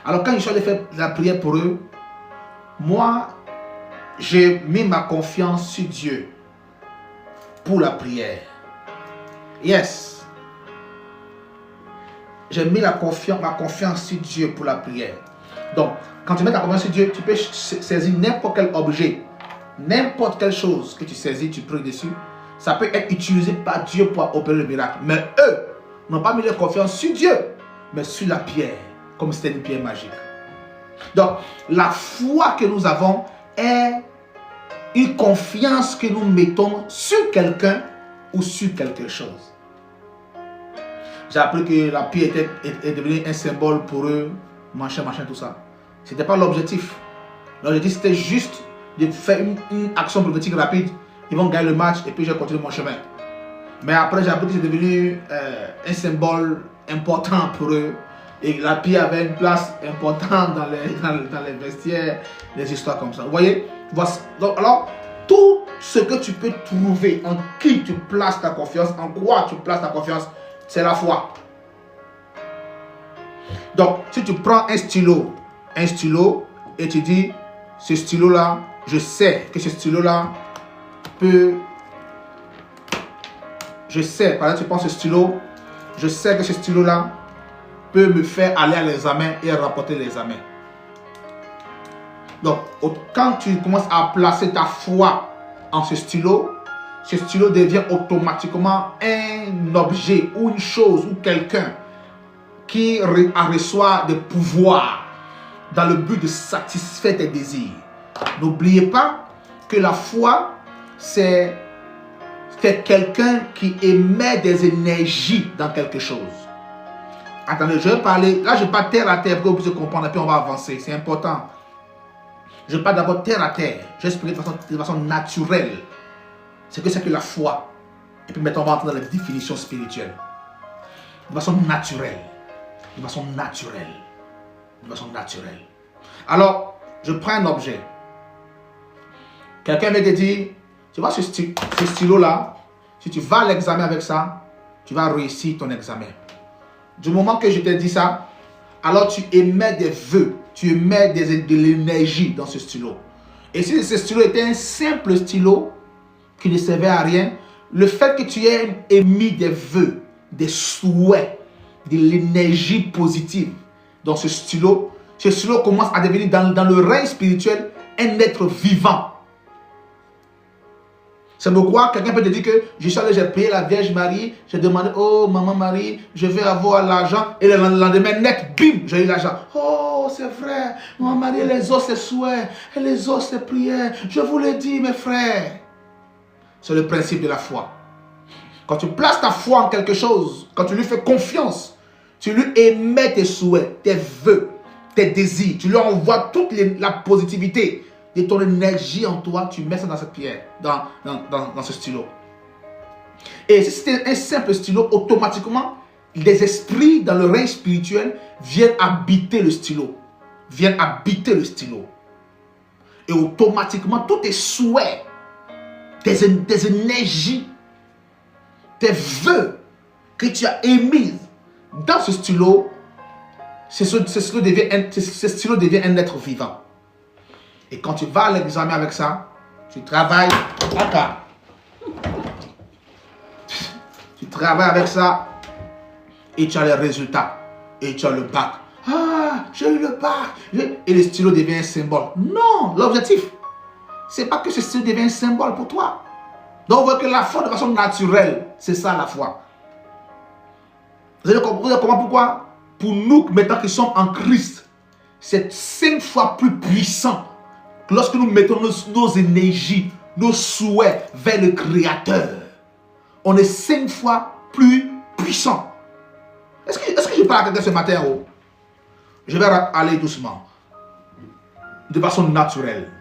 Alors quand je suis allé faire la prière pour eux, moi, j'ai mis ma confiance sur Dieu pour la prière. Yes. J'ai mis ma confiance sur Dieu pour la prière. Donc, quand tu mets ta confiance sur Dieu, tu peux saisir n'importe quel objet, n'importe quelle chose que tu saisis, tu pries dessus. Ça peut être utilisé par Dieu pour opérer le miracle. Mais eux n'ont pas mis leur confiance sur Dieu, mais sur la pierre, comme c'était une pierre magique. Donc, la foi que nous avons est une confiance que nous mettons sur quelqu'un ou sur quelque chose. J'ai appris que la pierre est devenue un symbole pour eux, machin, tout ça. Ce n'était pas l'objectif. L'objectif, c'était juste de faire une action prophétique rapide. Ils vont gagner le match et puis je continue mon chemin. Mais après, j'ai appris que c'est devenu un symbole important pour eux. Et la pierre avait une place importante dans les vestiaires, les histoires comme ça. Vous voyez? Donc, alors, tout ce que tu peux trouver, en qui tu places ta confiance, en quoi tu places ta confiance, c'est la foi. Donc, si tu prends un stylo et tu dis, ce stylo-là, je sais que ce stylo-là peut... Je sais, par exemple, tu prends ce stylo, je sais que ce stylo-là peut me faire aller à l'examen et rapporter l'examen. Donc, quand tu commences à placer ta foi en ce stylo devient automatiquement un objet ou une chose ou quelqu'un qui reçoit des pouvoirs dans le but de satisfaire tes désirs. N'oubliez pas que la foi, c'est quelqu'un qui émet des énergies dans quelque chose. Attendez, je vais parler, là je parle terre à terre pour que vous puissiez comprendre et puis on va avancer, c'est important. Je parle d'abord terre à terre, je vais expliquer de façon naturelle ce que c'est que la foi. Et puis maintenant on va entrer dans les définitions spirituelles. De façon naturelle. De façon naturelle. De façon naturelle. Alors, je prends un objet. Quelqu'un vient te dire, tu vois ce stylo-là, si tu vas à l'examen avec ça, tu vas réussir ton examen. Du moment que je te dis ça, alors tu émets des vœux, tu émets de l'énergie dans ce stylo. Et si ce stylo était un simple stylo qui ne servait à rien, le fait que tu aies émis des vœux, des souhaits, de l'énergie positive dans ce stylo commence à devenir dans le règne spirituel un être vivant. C'est pourquoi quelqu'un peut te dire que je suis allé, j'ai prié la Vierge Marie, j'ai demandé, oh maman Marie, je vais avoir l'argent. Et le lendemain net, bim, j'ai eu l'argent. Oh, c'est vrai, maman Marie, les os, c'est souhaits, et les os, c'est prières. Je vous le dis, mes frères. C'est le principe de la foi. Quand tu places ta foi en quelque chose, quand tu lui fais confiance, tu lui émets tes souhaits, tes vœux, tes désirs. Tu lui envoies toute la positivité de ton énergie en toi. Tu mets ça dans cette pierre, dans ce stylo. Et si c'était un simple stylo, automatiquement, les esprits dans le règne spirituel viennent habiter le stylo. Viennent habiter le stylo. Et automatiquement, tous tes souhaits, tes énergies, tes vœux que tu as émis dans ce stylo, ce stylo devient un être vivant. Et quand tu vas à l'examen avec ça, tu travailles tu travailles avec ça et tu as les résultats. Et tu as le bac. Ah, j'ai eu le bac. Et le stylo devient un symbole. Non, l'objectif, c'est pas que ce stylo devient un symbole pour toi. Donc, on voit que la foi de façon naturelle, c'est ça la foi. Vous allez comprendre pourquoi? Pour nous, maintenant qui sommes en Christ, c'est 5 fois plus puissant que lorsque nous mettons nos énergies, nos souhaits vers le Créateur. On est 5 fois plus puissant. Est-ce que je parle à quelqu'un ce matin? Oh? Je vais aller doucement. De façon naturelle.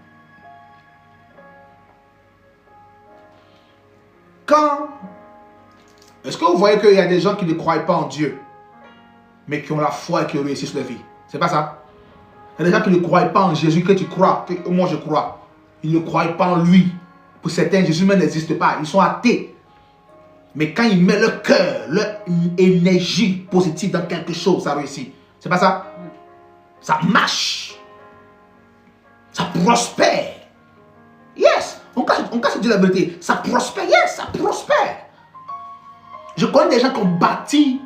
Est-ce que vous voyez qu'il y a des gens qui ne croient pas en Dieu, mais qui ont la foi et qui réussissent leur vie? C'est pas ça? Il y a des gens qui ne croient pas en Jésus, que tu crois, que moi je crois. Ils ne croient pas en lui. Pour certains, Jésus même n'existe pas. Ils sont athées. Mais quand ils mettent leur cœur, leur énergie positive dans quelque chose, ça réussit. C'est pas ça? Ça marche. Ça prospère. Yes. On casse se dire la vérité. Ça prospère. Yes, ça prospère. Je connais des gens qui ont bâti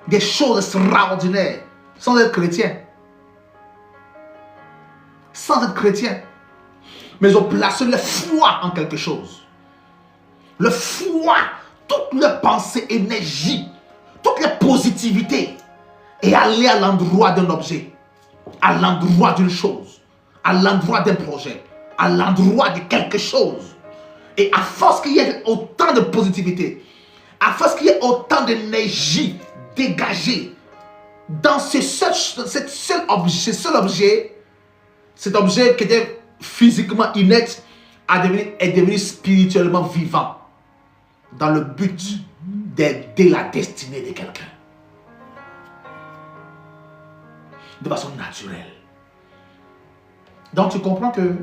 des choses extraordinaires sans être chrétiens. Sans être chrétiens. Mais ils ont placé leur foi en quelque chose. Le foi, toute leur pensée, énergie, toute leur positivité est allée à l'endroit d'un objet, à l'endroit d'une chose, à l'endroit d'un projet, à l'endroit de quelque chose. Et à force qu'il y ait autant de positivité, à force qu'il y ait autant d'énergie dégagée dans cet objet, cet objet qui était physiquement inerte est devenu spirituellement vivant dans le but d'aider la destinée de quelqu'un. De façon naturelle. Donc tu comprends que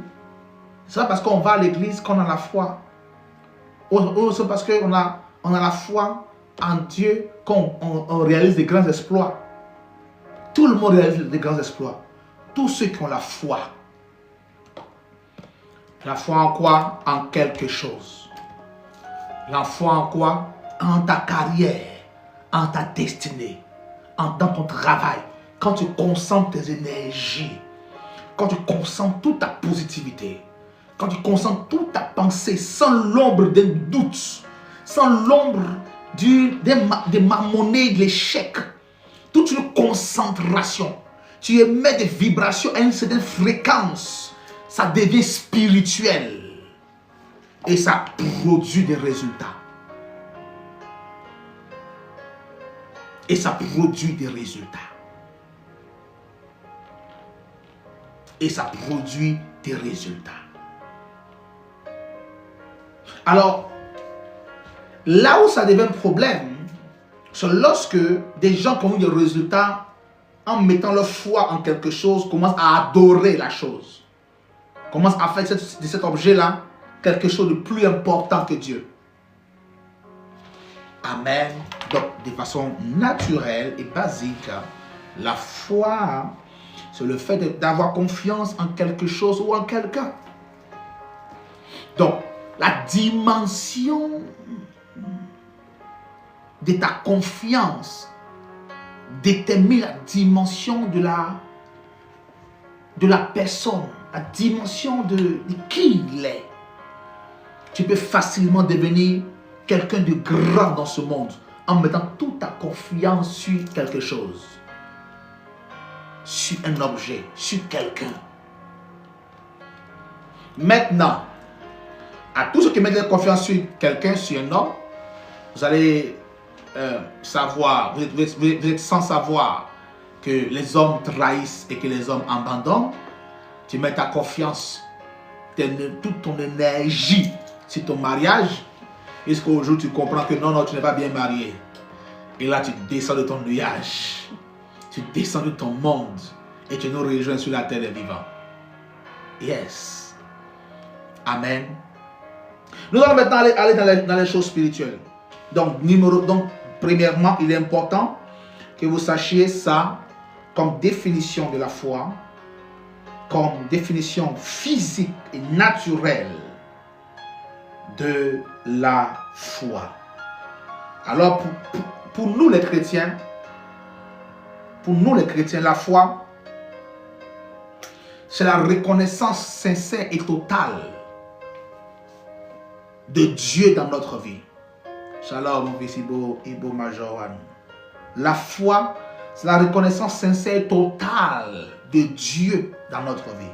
c'est pas parce qu'on va à l'église qu'on a la foi. Ou c'est parce qu'on a la foi en Dieu qu'on réalise des grands exploits. Tout le monde réalise des grands exploits. Tous ceux qui ont la foi. La foi en quoi? En quelque chose. La foi en quoi? En ta carrière, en ta destinée, dans ton travail. Quand tu concentres tes énergies, quand tu concentres toute ta positivité, quand tu concentres toute ta pensée sans l'ombre d'un doute, sans l'ombre des marmonnaies de l'échec, toute une concentration, tu émets des vibrations à une certaine fréquence, ça devient spirituel et ça produit des résultats. Et ça produit des résultats. Et ça produit des résultats. Alors, là où ça devient un problème, c'est lorsque des gens qui ont eu des résultats en mettant leur foi en quelque chose, commencent à adorer la chose. Commencent à faire de cet objet-là quelque chose de plus important que Dieu. Amen. Donc, de façon naturelle et basique, la foi, c'est le fait d'avoir confiance en quelque chose ou en quelqu'un. Donc, la dimension de ta confiance détermine la dimension de la personne, la dimension de qui il est. Tu peux facilement devenir quelqu'un de grand dans ce monde en mettant toute ta confiance sur quelque chose, sur un objet, sur quelqu'un. Maintenant, à tous ceux qui mettent leur confiance sur quelqu'un, sur un homme, vous allez savoir, vous êtes sans savoir que les hommes trahissent et que les hommes abandonnent. Tu mets ta confiance, toute ton énergie sur ton mariage, jusqu'au jour où tu comprends que non, tu n'es pas bien marié. Et là, tu descends de ton nuage, tu descends de ton monde et tu nous rejoins sur la terre des vivants. Yes. Amen. Nous allons maintenant aller dans les choses spirituelles. Donc, premièrement, il est important que vous sachiez ça comme définition de la foi, comme définition physique et naturelle de la foi. Alors, pour nous les chrétiens, la foi, c'est la reconnaissance sincère et totale de Dieu dans notre vie. Shalom, mon fils Ibo Majoran. La foi, c'est la reconnaissance sincère et totale de Dieu dans notre vie.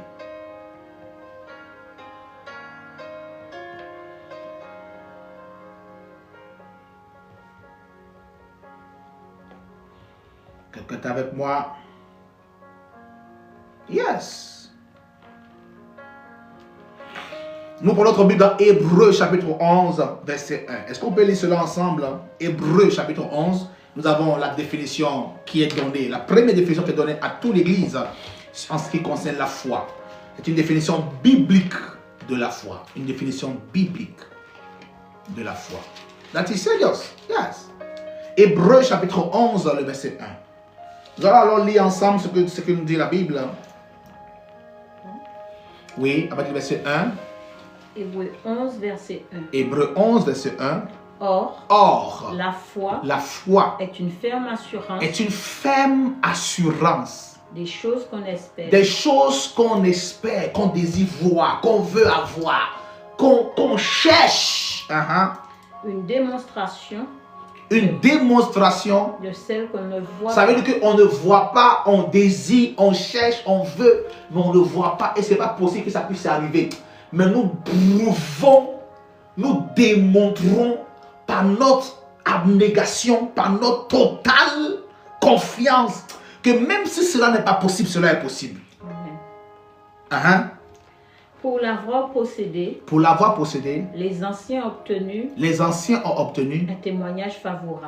Quelqu'un est avec moi? Yes. Nous prenons notre Bible dans Hébreux chapitre 11, verset 1. Est-ce qu'on peut lire cela ensemble? Hébreux chapitre 11, nous avons la définition qui est donnée, la première définition qui est donnée à toute l'Église en ce qui concerne la foi. C'est une définition biblique de la foi. Une définition biblique de la foi. That is serious. Yes. Hébreux chapitre 11, le verset 1. Nous allons alors lire ensemble ce que nous dit la Bible. Oui, à partir du verset 1. Hébreux 11, verset 1. Hébreux 11, verset 1. Or, la foi est une ferme assurance. Est une ferme assurance. Des choses qu'on espère. Des choses qu'on espère, qu'on désire voir, qu'on veut avoir, qu'on cherche. Une démonstration. Une démonstration de celle qu'on ne voit pas. Ça veut dire qu'on ne voit pas, on désire, on cherche, on veut, mais on ne voit pas. Et ce n'est pas possible que ça puisse arriver. Mais nous prouvons, nous démontrons par notre abnégation, par notre totale confiance, que même si cela n'est pas possible, cela est possible. Amen. Pour l'avoir possédé, les anciens ont obtenu un témoignage favorable.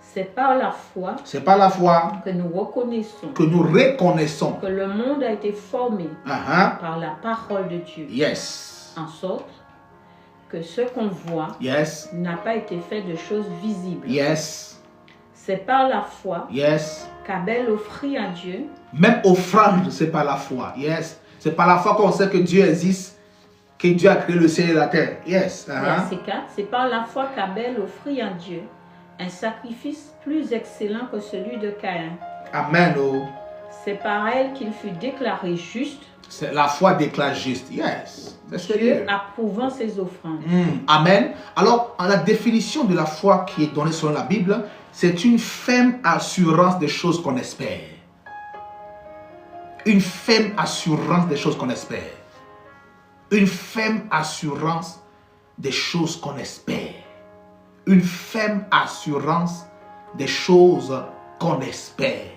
C'est par la foi que nous reconnaissons que le monde a été formé par la parole de Dieu. Yes. En sorte que ce qu'on voit n'a pas été fait de choses visibles. Yes. C'est par la foi yes. qu'Abel offrit à Dieu. Même offrande, c'est par la foi. Yes. C'est par la foi qu'on sait que Dieu existe, que Dieu a créé le ciel et la terre. Yes. Verset 4. C'est par la foi qu'Abel offrit à Dieu un sacrifice plus excellent que celui de Caïn. Amen. Oh. C'est par elle qu'il fut déclaré juste. La foi déclare juste. Yes. Dieu approuvant ses offrandes. Amen. Alors, la définition de la foi qui est donnée selon la Bible, c'est une ferme assurance des choses qu'on espère. Une ferme assurance des choses qu'on espère. Une ferme assurance des choses qu'on espère. Une ferme assurance des choses qu'on espère.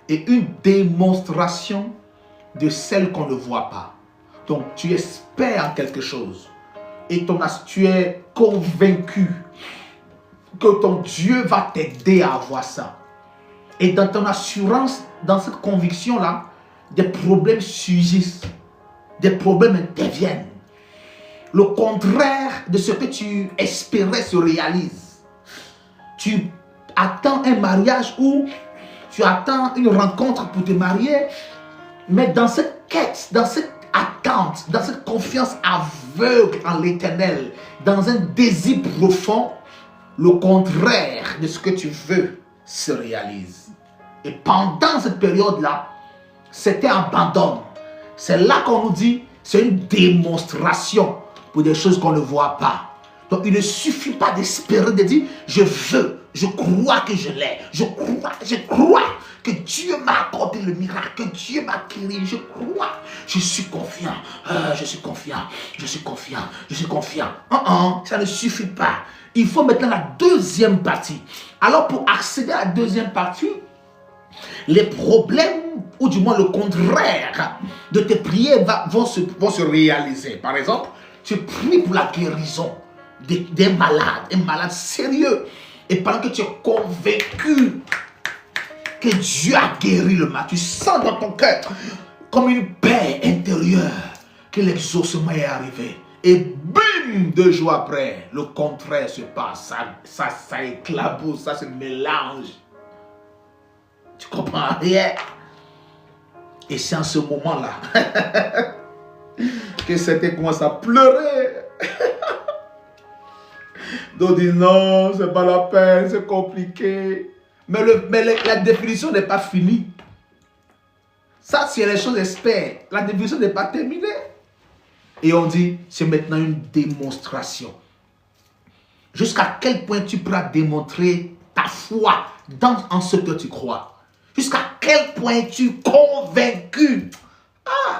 Et une démonstration de celles qu'on ne voit pas. Donc, tu espères en quelque chose. Et tu es convaincu que ton Dieu va t'aider à avoir ça. Et dans ton assurance, dans cette conviction-là, des problèmes surgissent. Des problèmes interviennent. Le contraire de ce que tu espérais se réalise. Tu attends un mariage ou tu attends une rencontre pour te marier, mais dans cette quête, dans cette attente, dans cette confiance aveugle en l'Éternel, dans un désir profond, le contraire de ce que tu veux se réalise. Et pendant cette période-là, c'était abandon. C'est là qu'on nous dit, c'est une démonstration pour des choses qu'on ne voit pas. Donc il ne suffit pas d'espérer, de dire, je veux, je crois que je l'ai, je crois que Dieu m'a accordé le miracle, que Dieu m'a guéri, je crois, je suis confiant, je suis confiant, je suis confiant, je suis confiant. Ça ne suffit pas. Il faut maintenant la deuxième partie. Alors pour accéder à la deuxième partie, les problèmes, ou du moins le contraire de tes prières vont se réaliser. Par exemple, tu pries pour la guérison d'un malade, un malade sérieux. Et pendant que tu es convaincu que Dieu a guéri le malade, tu sens dans ton cœur comme une paix intérieure que l'exaucement est arrivé. Et bim, 2 jours après, le contraire se passe. Ça éclabousse, ça se mélange. Tu comprends rien? Et c'est en ce moment-là que c'était commence à pleurer. D'autres disent non, c'est pas la peine, c'est compliqué. Mais la définition n'est pas finie. Ça, c'est les choses espèrent. La définition n'est pas terminée. Et on dit, c'est maintenant une démonstration. Jusqu'à quel point tu pourras démontrer ta foi en ce que tu crois. Jusqu'à quel point tu es convaincu.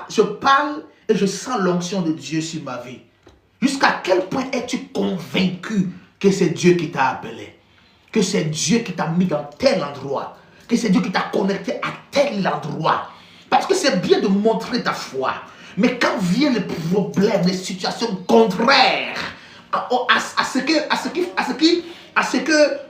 Je parle et je sens l'onction de Dieu sur ma vie. Jusqu'à quel point es-tu convaincu que c'est Dieu qui t'a appelé, que c'est Dieu qui t'a mis dans tel endroit, que c'est Dieu qui t'a connecté à tel endroit. Parce que c'est bien de montrer ta foi. Mais quand viennent les problèmes, les situations contraires à ce que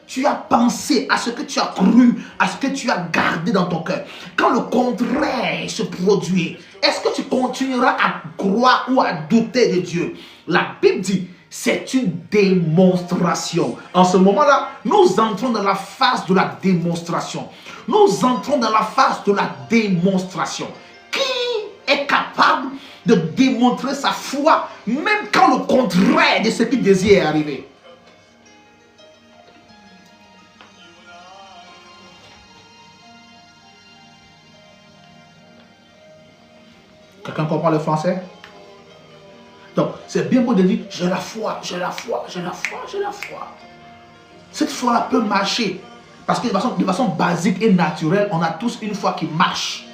tu as pensé, à ce que tu as cru, à ce que tu as gardé dans ton cœur, quand le contraire se produit, est-ce que tu continueras à croire ou à douter de Dieu? La Bible dit, c'est une démonstration. En ce moment-là, nous entrons dans la phase de la démonstration. Nous entrons dans la phase de la démonstration. Qui est capable de démontrer sa foi, même quand le contraire de ce qu'il désire est arrivé? Quelqu'un comprend le français? Donc, c'est bien beau de dire, j'ai la foi, j'ai la foi, j'ai la foi, j'ai la foi. Cette foi-là peut marcher. Parce que de façon basique et naturelle, on a tous une foi qui marche.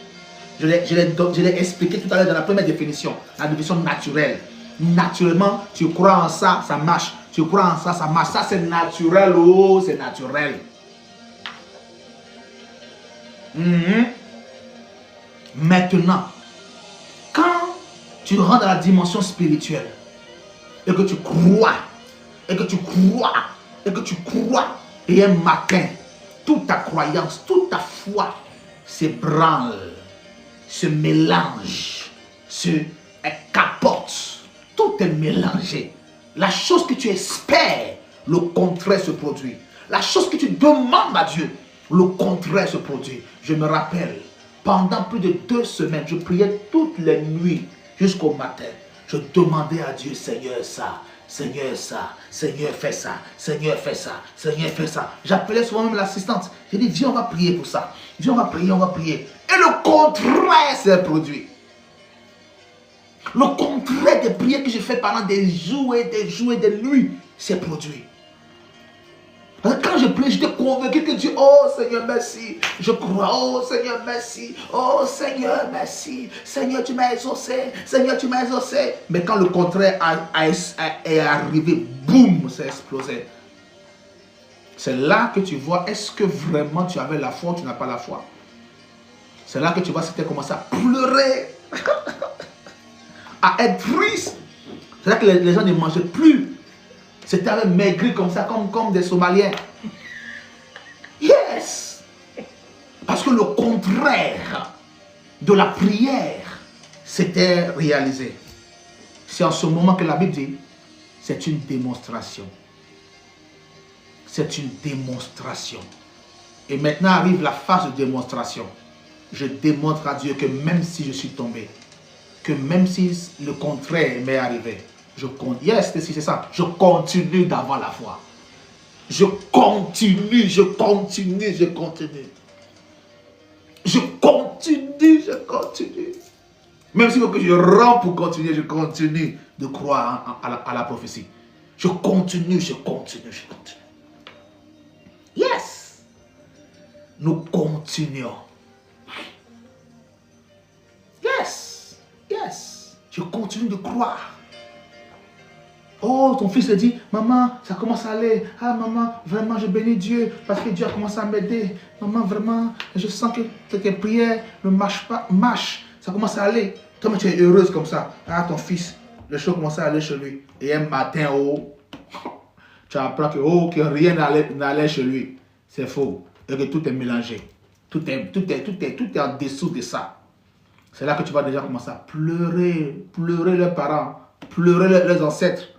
Je l'ai expliqué tout à l'heure dans la première définition, la définition naturelle. Naturellement, tu crois en ça, ça marche. Tu crois en ça, ça marche. Ça, c'est naturel. Oh, c'est naturel. Maintenant, quand tu rentres dans la dimension spirituelle et que tu crois, et un matin, toute ta croyance, toute ta foi s'ébranle, se mélange, se capote, tout est mélangé. La chose que tu espères, le contraire se produit. La chose que tu demandes à Dieu, le contraire se produit. Je me rappelle, pendant plus de 2 semaines, je priais toutes les nuits jusqu'au matin. Je demandais à Dieu, Seigneur, ça. Seigneur, ça. Seigneur, fais ça. Seigneur, fais ça. Seigneur, fais ça. J'appelais souvent même l'assistante. J'ai dit, viens, on va prier pour ça. Viens, on va prier, on va prier. Et le contraire s'est produit. Le contraire des prières que j'ai fait pendant des jours et des jours et des nuits s'est produit. Quand je priais, j'étais convaincu que Dieu, oh Seigneur, merci. Je crois, oh Seigneur, merci. Oh Seigneur, merci. Seigneur, tu m'as exaucé. Seigneur, tu m'as exaucé. Mais quand le contraire est arrivé, boum, ça a explosé. C'est là que tu vois, est-ce que vraiment tu avais la foi ou tu n'as pas la foi? C'est là que tu vois si tu as commencé à pleurer, à être triste. C'est là que les gens ne mangeaient plus. C'était avec maigri comme ça, comme des Somaliens. Yes! Parce que le contraire de la prière s'était réalisé. C'est en ce moment que la Bible dit, c'est une démonstration. C'est une démonstration. Et maintenant arrive la phase de démonstration. Je démontre à Dieu que même si je suis tombé, que même si le contraire m'est arrivé, c'est ça. Je continue d'avoir la foi. Je continue, je continue, je continue. Je continue, je continue. Même s'il faut que je rentre pour continuer, je continue de croire à la prophétie. Je continue, je continue, je continue. Yes! Nous continuons. Yes! Yes! Je continue de croire. Oh, ton fils te dit, maman, ça commence à aller. Ah, maman, vraiment, je bénis Dieu parce que Dieu a commencé à m'aider. Maman, vraiment, je sens que tes prières ne marchent pas. Ça commence à aller. Toi, tu es heureuse comme ça. Ah, ton fils, les choses commencent à aller chez lui. Et un matin, tu apprends que rien n'allait chez lui. C'est faux. Et que tout est mélangé. Tout est en dessous de ça. C'est là que tu vas déjà commencer à pleurer. Pleurer leurs parents. Pleurer leurs ancêtres.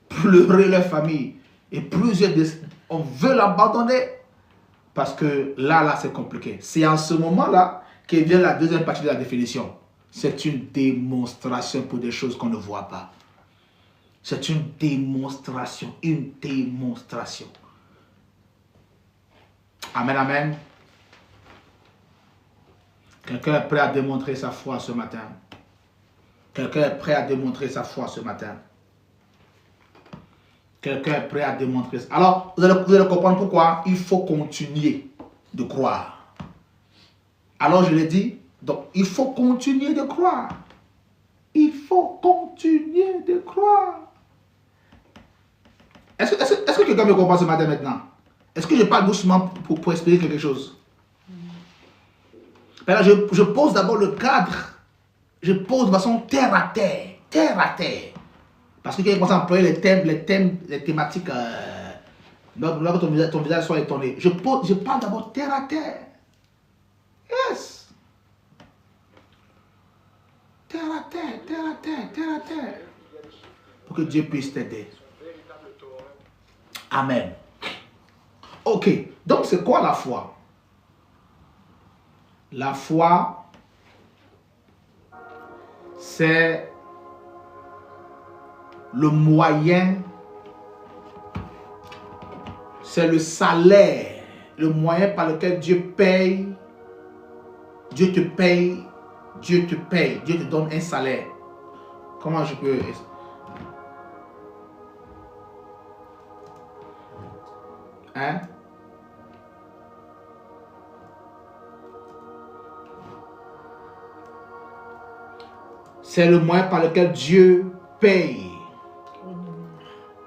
Pleurer leur famille. Et plusieurs, on veut l'abandonner. Parce que là, c'est compliqué. C'est en ce moment-là que vient la deuxième partie de la définition. C'est une démonstration pour des choses qu'on ne voit pas. C'est une démonstration. Une démonstration. Amen, amen. Quelqu'un est prêt à démontrer sa foi ce matin. Quelqu'un est prêt à démontrer sa foi ce matin. Quelqu'un est prêt à démontrer ça. Alors, vous allez comprendre pourquoi il faut continuer de croire. Alors, je l'ai dit, donc il faut continuer de croire. Il faut continuer de croire. Est-ce que quelqu'un me comprend ce matin maintenant? Est-ce que je parle doucement pour expliquer quelque chose? Alors, je pose d'abord le cadre. Je pose de façon terre à terre. Terre à terre. Parce que quand il commence à employer les thématiques, là que ton visage soit étonné. Je parle d'abord terre à terre. Yes. Terre à terre, terre à terre, terre à terre. Pour que Dieu puisse t'aider. Amen. Ok. Donc c'est quoi la foi? La foi, c'est le moyen, c'est le salaire, le moyen par lequel Dieu paye, Dieu te paye, Dieu te paye, Dieu te donne un salaire. Comment je peux... Hein? C'est le moyen par lequel Dieu paye.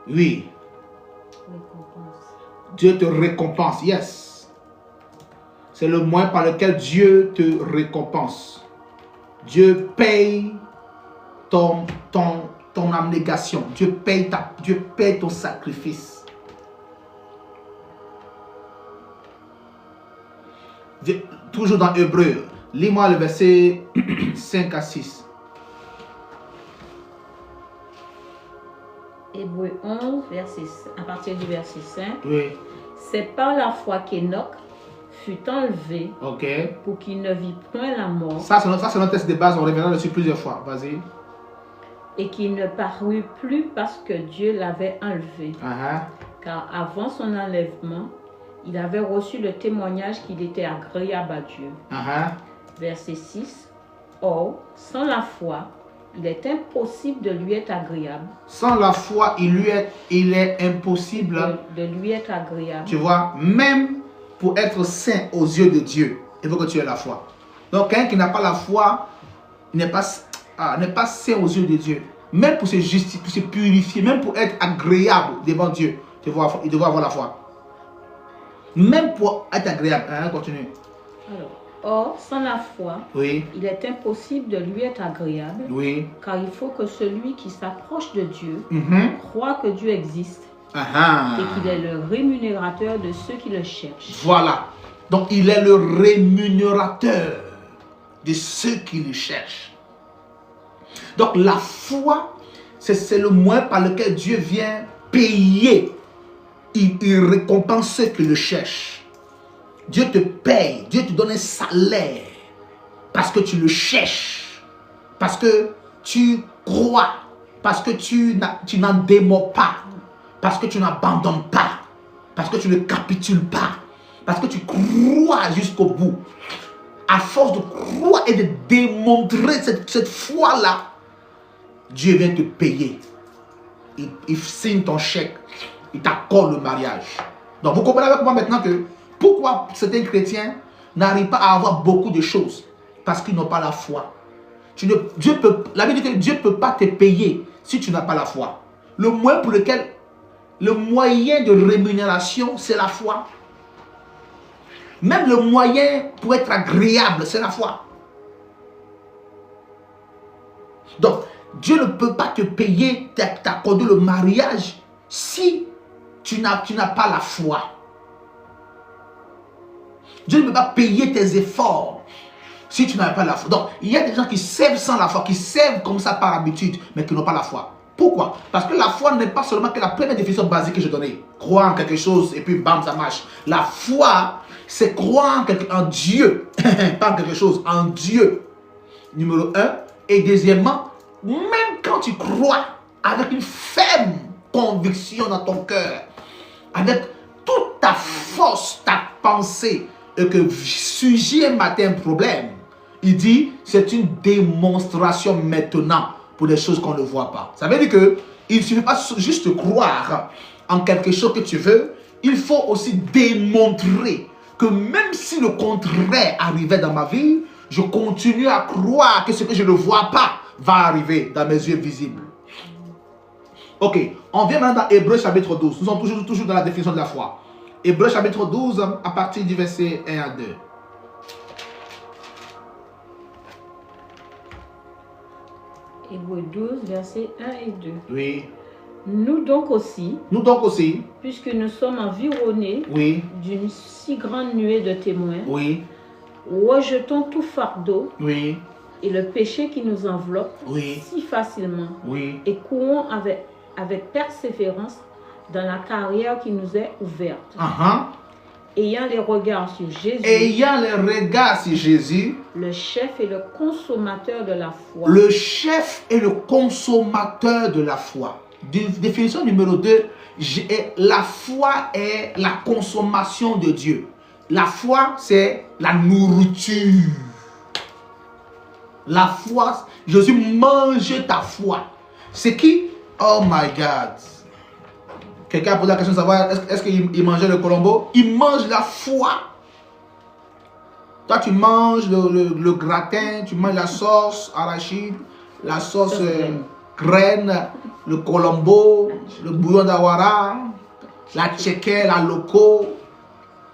Oui. Dieu te récompense. Yes. C'est le moyen par lequel Dieu te récompense. Dieu paye ton abnégation. Dieu paye ton sacrifice. Toujours dans Hébreu. Lis-moi le verset 5 à 6. Hébreu 11, à partir du verset 5. Oui. C'est par la foi qu'Enoch fut enlevé pour qu'il ne vit point la mort. Ça, c'est notre texte de base. On reviendra dessus plusieurs fois. Vas-y. Et qui ne parut plus parce que Dieu l'avait enlevé. Car avant son enlèvement, il avait reçu le témoignage qu'il était agréable à Dieu. Verset 6. Or, sans la foi, il est impossible de lui être agréable. Sans la foi, il est impossible de lui être agréable. Tu vois, même pour être saint aux yeux de Dieu, il faut que tu aies la foi. Donc, quelqu'un qui n'a pas la foi n'est pas saint aux yeux de Dieu. Même pour se justifier, pour se purifier, même pour être agréable devant Dieu, il doit avoir la foi. Même pour être agréable. Continue. Alors, or, sans la foi, oui, il est impossible de lui être agréable. Oui. Car il faut que celui qui s'approche de Dieu croit que Dieu existe. Et qu'il est le rémunérateur de ceux qui le cherchent. Voilà. Donc, il est le rémunérateur de ceux qui le cherchent. Donc, la foi, c'est le moyen par lequel Dieu vient payer. Il récompense ceux qui le cherchent. Dieu te paye, Dieu te donne un salaire parce que tu le cherches, parce que tu crois, parce que tu n'en démords pas, parce que tu n'abandonnes pas, parce que tu ne capitules pas, parce que tu crois jusqu'au bout. À force de croire et de démontrer cette foi-là, Dieu vient te payer. Il signe ton chèque, il t'accorde le mariage. Donc vous comprenez avec moi maintenant que pourquoi certains chrétiens n'arrivent pas à avoir beaucoup de choses? Parce qu'ils n'ont pas la foi. La Bible dit que Dieu ne peut pas te payer si tu n'as pas la foi. Le moyen de rémunération, c'est la foi. Même le moyen pour être agréable, c'est la foi. Donc, Dieu ne peut pas te payer, t'accorder le mariage si tu n'as pas la foi. Dieu ne peut pas payer tes efforts si tu n'as pas la foi. Donc, il y a des gens qui servent sans la foi, qui servent comme ça par habitude, mais qui n'ont pas la foi. Pourquoi? Parce que la foi n'est pas seulement que la première définition basique que je donnais. Croire en quelque chose et puis bam, ça marche. La foi, c'est croire en Dieu. Pas en quelque chose, en Dieu. Numéro 1. Et deuxièmement, même quand tu crois avec une ferme conviction dans ton cœur, avec toute ta force, ta pensée, et que surgit un matin un problème, il dit, c'est une démonstration maintenant pour des choses qu'on ne voit pas. Ça veut dire que il ne suffit pas juste croire en quelque chose que tu veux, il faut aussi démontrer que même si le contraire arrivait dans ma vie, je continue à croire que ce que je ne vois pas va arriver dans mes yeux visibles. Ok, on vient maintenant dans Hébreux chapitre 12. Nous sommes toujours dans la définition de la foi. Hébreux chapitre 12 à partir du verset 1 à 2. Hébreux 12, versets 1 et 2. Oui. Nous donc aussi, puisque nous sommes environnés d'une si grande nuée de témoins, rejetons tout fardeau et le péché qui nous enveloppe si facilement et courons avec persévérance dans la carrière qui nous est ouverte. Ayant les regards sur Jésus, le chef et le consommateur de la foi. Le chef et le consommateur de la foi. Définition numéro 2, la foi est la consommation de Dieu. La foi, c'est la nourriture. La foi, Jésus mange ta foi. C'est qui? Oh my God. Quelqu'un a posé la question de savoir, est-ce qu'il mangeait le colombo? Il mange la foi. Toi, tu manges le gratin, tu manges la sauce arachide, la sauce graine, le colombo, le bouillon d'awara, la tchéké, la loco.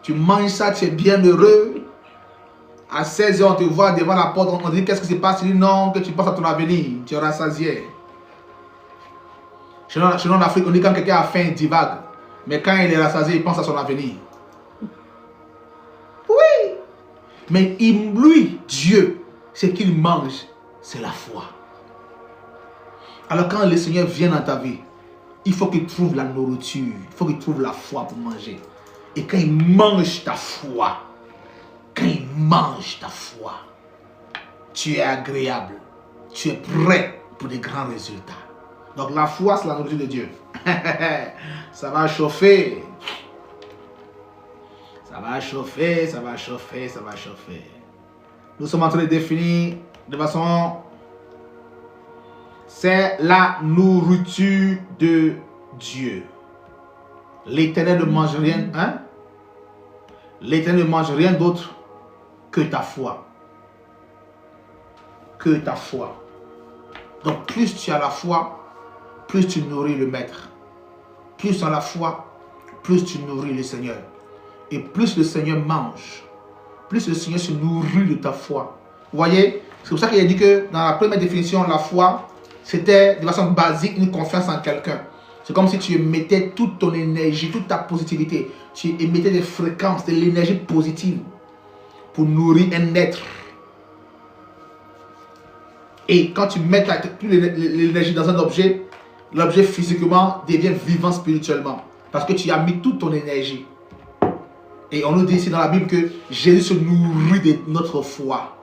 Tu manges ça, tu es bien heureux. À 16 h, on te voit devant la porte, on dit qu'est-ce qui se passe? Tu dis non, que tu penses à ton avenir, tu es rassasié. Chez nous en Afrique, on dit quand quelqu'un a faim, il divague. Mais quand il est rassasié, il pense à son avenir. Oui. Mais lui, Dieu, ce qu'il mange, c'est la foi. Alors quand le Seigneur vient dans ta vie, il faut qu'il trouve la nourriture, il faut qu'il trouve la foi pour manger. Et quand il mange ta foi, tu es agréable, tu es prêt pour des grands résultats. Donc la foi, c'est la nourriture de Dieu. Ça va chauffer. Ça va chauffer, ça va chauffer, ça va chauffer. Nous sommes en train de définir de façon... C'est la nourriture de Dieu. L'Éternel ne mange rien, hein? L'Éternel ne mange rien d'autre que ta foi. Que ta foi. Donc plus tu as la foi, plus tu nourris le Maître. Plus tu as la foi, plus tu nourris le Seigneur. Et plus le Seigneur mange, plus le Seigneur se nourrit de ta foi. Vous voyez, c'est pour ça qu'il a dit que dans la première définition, la foi, c'était de façon basique une confiance en quelqu'un. C'est comme si tu émettais toute ton énergie, toute ta positivité. Tu émettais des fréquences, de l'énergie positive pour nourrir un être. Et quand tu mets l'énergie dans un objet, l'objet physiquement devient vivant spirituellement. Parce que tu as mis toute ton énergie. Et on nous dit ici dans la Bible que Jésus se nourrit de notre foi.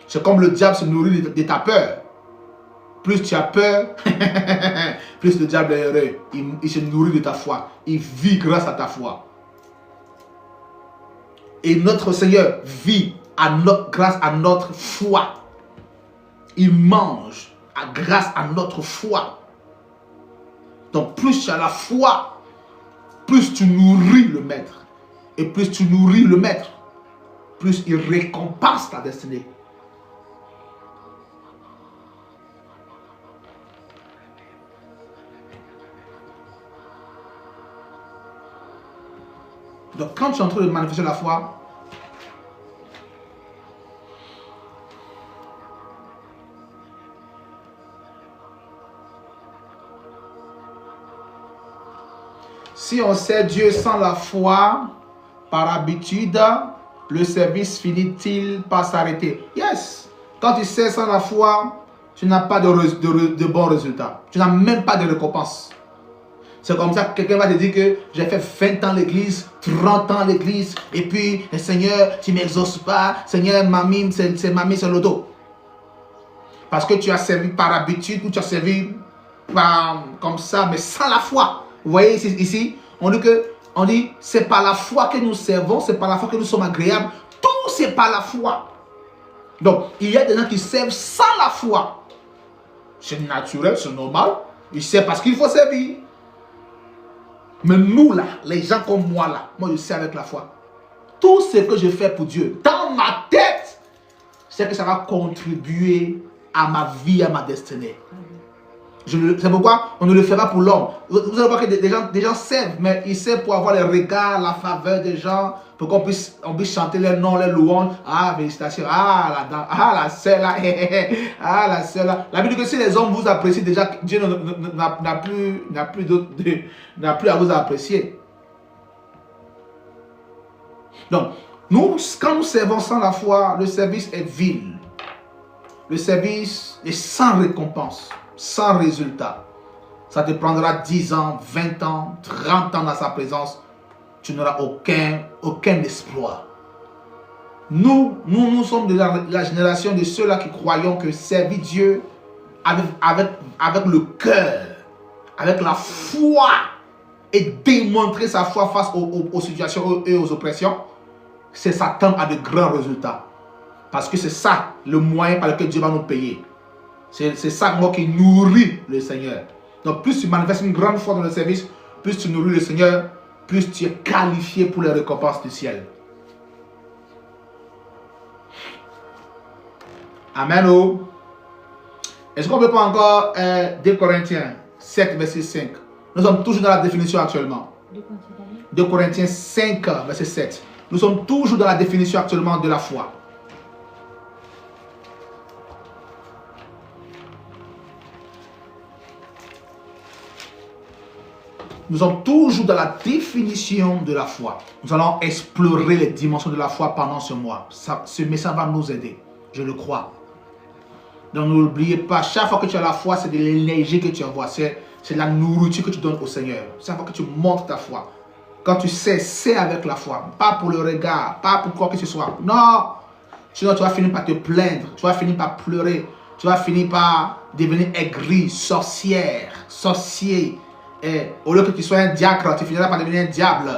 C'est comme le diable se nourrit de ta peur. Plus tu as peur, plus le diable est heureux. Il se nourrit de ta foi. Il vit grâce à ta foi. Et notre Seigneur vit grâce à notre foi. Il mange grâce à notre foi. Donc plus tu as la foi, plus tu nourris le Maître. Et plus tu nourris le Maître, plus il récompense ta destinée. Donc quand tu es en train de manifester la foi, si on sert Dieu sans la foi, par habitude, le service finit-il par s'arrêter? Yes. Quand tu sers sans la foi, tu n'as pas de bons résultats. Tu n'as même pas de récompense. C'est comme ça que quelqu'un va te dire que j'ai fait 20 ans l'église, 30 ans l'église, et puis, Seigneur, tu ne m'exauces pas. Seigneur, mamie, c'est mamie, c'est le dos. Parce que tu as servi par habitude ou tu as servi comme ça, mais sans la foi. Vous voyez ici, on dit c'est par la foi que nous servons, c'est par la foi que nous sommes agréables. Tout c'est par la foi. Donc, il y a des gens qui servent sans la foi. C'est naturel, c'est normal. Ils servent parce qu'il faut servir. Mais nous là, les gens comme moi là, moi je sers avec la foi. Tout ce que je fais pour Dieu, dans ma tête, c'est que ça va contribuer à ma vie, à ma destinée. C'est pourquoi on ne le fait pas pour l'homme. Vous allez voir que des gens servent, mais ils servent pour avoir les regards, la faveur des gens, pour qu'on puisse chanter les noms, les louanges. Ah, félicitations. Ah, la dame. Ah, la sœur là. Ah, la sœur là. La Bible dit que si les hommes vous apprécient, déjà, Dieu n'a plus à vous apprécier. Donc, quand nous servons sans la foi, le service est vil. Le service est sans récompense. Sans résultat. Ça te prendra 10 ans, 20 ans, 30 ans dans sa présence. Tu n'auras aucun espoir. Nous sommes de la génération de ceux-là qui croyons que servir Dieu avec le cœur, avec la foi et démontrer sa foi face aux situations et aux oppressions, c'est s'attendre à de grands résultats. Parce que c'est ça le moyen par lequel Dieu va nous payer. C'est ça moi qui nourrit le Seigneur. Donc plus tu manifestes une grande foi dans le service, plus tu nourris le Seigneur, plus tu es qualifié pour les récompenses du ciel. Amen. Oh. Est-ce qu'on ne peut pas encore 2 Corinthiens 7, verset 5? Nous sommes toujours dans la définition actuellement. 2 Corinthiens 5, verset 7. Nous sommes toujours dans la définition actuellement de la foi. Nous sommes toujours dans la définition de la foi. Nous allons explorer les dimensions de la foi pendant ce mois. Ce message va nous aider. Je le crois. Donc n'oubliez pas, chaque fois que tu as la foi, c'est de l'énergie que tu envoies. C'est la nourriture que tu donnes au Seigneur. Chaque fois que tu montres ta foi. Quand tu sais, c'est avec la foi. Pas pour le regard, pas pour quoi que ce soit. Non. Sinon tu vas finir par te plaindre. Tu vas finir par pleurer. tu vas finir par devenir aigri, sorcière, sorcier. Et au lieu que tu sois un diacre, tu finiras par devenir un diable.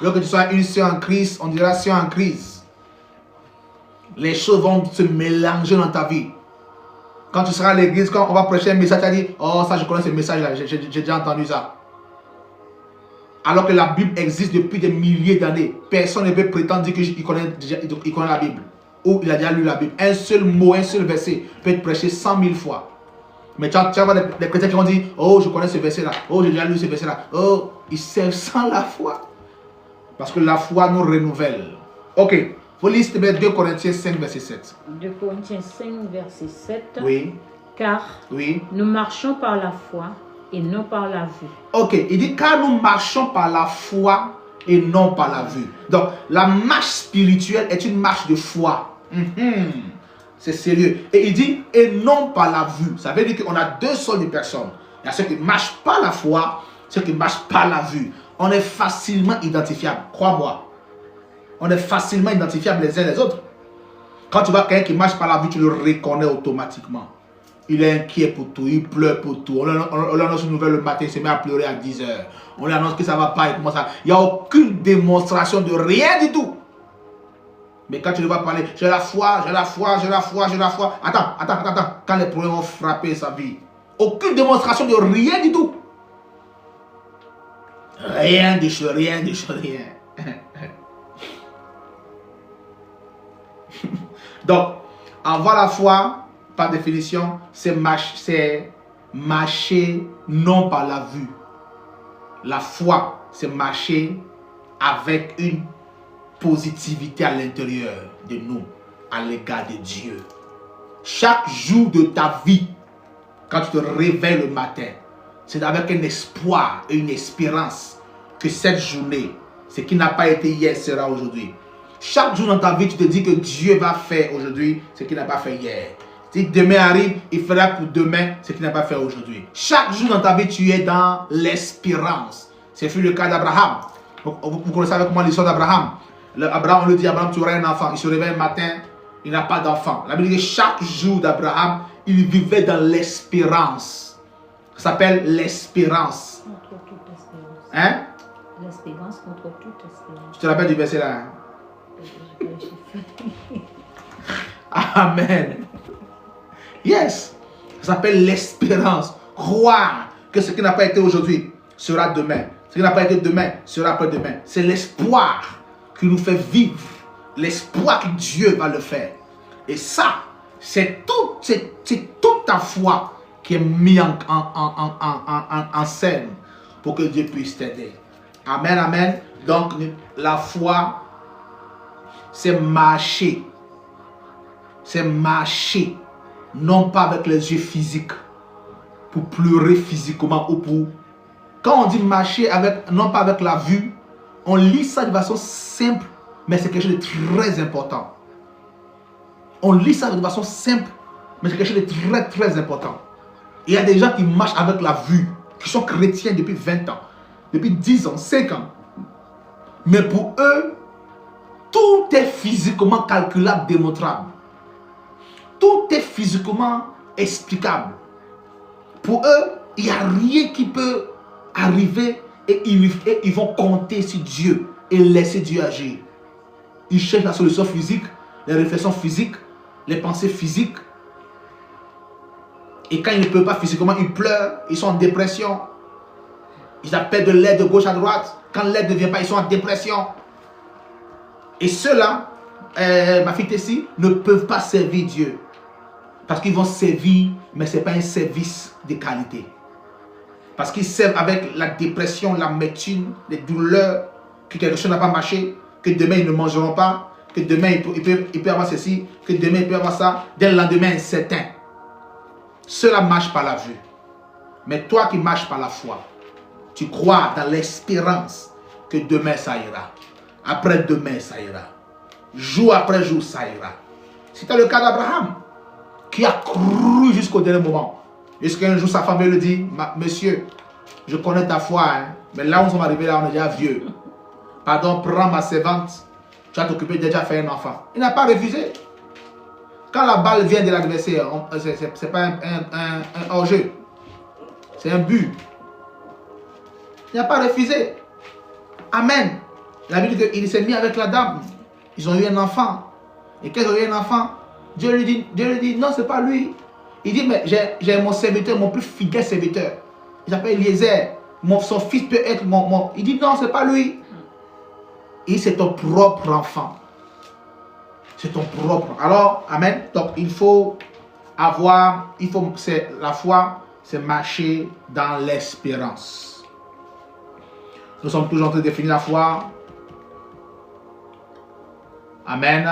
Au lieu que tu sois une sœur en Christ, on dira sœur en Christ. Les choses vont se mélanger dans ta vie. Quand tu seras à l'église, quand on va prêcher un message, tu vas dire, oh ça je connais ce message-là, j'ai déjà entendu ça. Alors que la Bible existe depuis des milliers d'années. Personne ne peut prétendre dire qu'il connaît la Bible. Ou il a déjà lu la Bible. Un seul mot, un seul verset peut être prêché 100 000 fois. Mais tu vas voir des chrétiens qui vont dire, oh je connais ce verset-là, oh j'ai déjà lu ce verset-là. Oh, ils servent sans la foi. Parce que la foi nous renouvelle. Ok, vous lisez 2 Corinthiens 5, verset 7. 2 Corinthiens 5, verset 7. Oui. Car nous marchons par la foi et non par la vue. Ok, il dit car nous marchons par la foi et non par la vue. Donc, la marche spirituelle est une marche de foi. C'est sérieux. Et il dit, et non par la vue. Ça veut dire qu'on a 2 sortes de personnes. Il y a ceux qui marchent par la foi, ceux qui marchent par la vue. On est facilement identifiable, crois-moi. On est facilement identifiable les uns les autres. Quand tu vois quelqu'un qui marche par la vue, tu le reconnais automatiquement. Il est inquiet pour tout, il pleure pour tout. On lui annonce une nouvelle le matin, il se met à pleurer à 10 h. On lui annonce que ça ne va pas, il commence à... Il n'y a aucune démonstration de rien du tout. Mais quand tu le vois parler, j'ai la foi, j'ai la foi, j'ai la foi, j'ai la foi. Attends. Quand les problèmes vont frapper sa vie, aucune démonstration de rien du tout. Rien de chose, rien. Donc, avoir la foi, par définition, c'est marcher non par la vue. La foi, c'est marcher avec une positivité à l'intérieur de nous, à l'égard de Dieu. Chaque jour de ta vie, quand tu te réveilles le matin, c'est avec un espoir et une espérance que cette journée, ce qui n'a pas été hier sera aujourd'hui. Chaque jour dans ta vie, tu te dis que Dieu va faire aujourd'hui ce qu'il n'a pas fait hier. Si demain arrive, il fera pour demain ce qu'il n'a pas fait aujourd'hui. Chaque jour dans ta vie, tu es dans l'espérance. C'est fut le cas d'Abraham. Vous connaissez avec moi l'histoire d'Abraham. Abraham, on lui dit, Abraham, tu auras un enfant. Il se réveille le matin, il n'a pas d'enfant. La Bible dit que chaque jour d'Abraham, il vivait dans l'espérance. Ça s'appelle l'espérance. Contre toute espérance. Hein? L'espérance contre toute espérance. Tu te rappelles du verset là? Amen. Yes. Ça s'appelle l'espérance. Croire que ce qui n'a pas été aujourd'hui sera demain. Ce qui n'a pas été demain sera après-demain. C'est l'espoir qui nous fait vivre. L'espoir que Dieu va le faire. Et ça, c'est toute ta foi qui est mise en scène pour que Dieu puisse t'aider. Amen, amen. Donc, la foi, c'est marcher. C'est marcher. Non pas avec les yeux physiques. Pour pleurer physiquement ou pour... Quand on dit marcher, non pas avec la vue, on lit ça de façon simple, mais c'est quelque chose de très important. On lit ça de façon simple, mais c'est quelque chose de très très important. Il y a des gens qui marchent avec la vue, qui sont chrétiens depuis 20 ans, depuis 10 ans, 5 ans. Mais pour eux, tout est physiquement calculable, démontrable. Tout est physiquement explicable. Pour eux, il n'y a rien qui peut arriver et ils vont compter sur Dieu et laisser Dieu agir. Ils cherchent la solution physique, les réflexions physiques, les pensées physiques. Et quand ils ne peuvent pas physiquement, ils pleurent, ils sont en dépression. Ils appellent de l'aide de gauche à droite. Quand l'aide ne vient pas, ils sont en dépression. Et ceux-là, ma fille Tessie, ne peuvent pas servir Dieu. Parce qu'ils vont servir, mais ce n'est pas un service de qualité. Parce qu'ils servent avec la dépression, l'amertume, les douleurs, que quelque chose n'a pas marché, que demain ils ne mangeront pas, que demain il peut avoir ceci, que demain il peut avoir ça, dès le lendemain incertain. Cela marche par la vue. Mais toi qui marches par la foi, tu crois dans l'espérance que demain ça ira. Après-demain ça ira. Jour après jour ça ira. C'était le cas d'Abraham, qui a cru jusqu'au dernier moment. Jusqu'à un jour, sa femme lui dit, monsieur, je connais ta foi, hein, mais là où nous sommes arrivés, là, on est déjà vieux. Pardon, prends ma servante, tu vas t'occuper, déjà faire un enfant. Il n'a pas refusé. Quand la balle vient de l'adversaire, ce n'est pas un hors-jeu. C'est un but. Il n'a pas refusé. Amen. La Bible dit qu'il s'est mis avec la dame. Ils ont eu un enfant. Et quand ils ont eu un enfant, Dieu lui dit non, ce n'est pas lui. Il dit, mais j'ai mon serviteur, mon plus fidèle serviteur. Il s'appelle Eliezer. Son fils peut être mon... Il dit non, ce n'est pas lui. Et c'est ton propre enfant. C'est ton propre. Alors, amen. Donc, il faut avoir, la foi, c'est marcher dans l'espérance. Nous sommes toujours en train de définir la foi. Amen.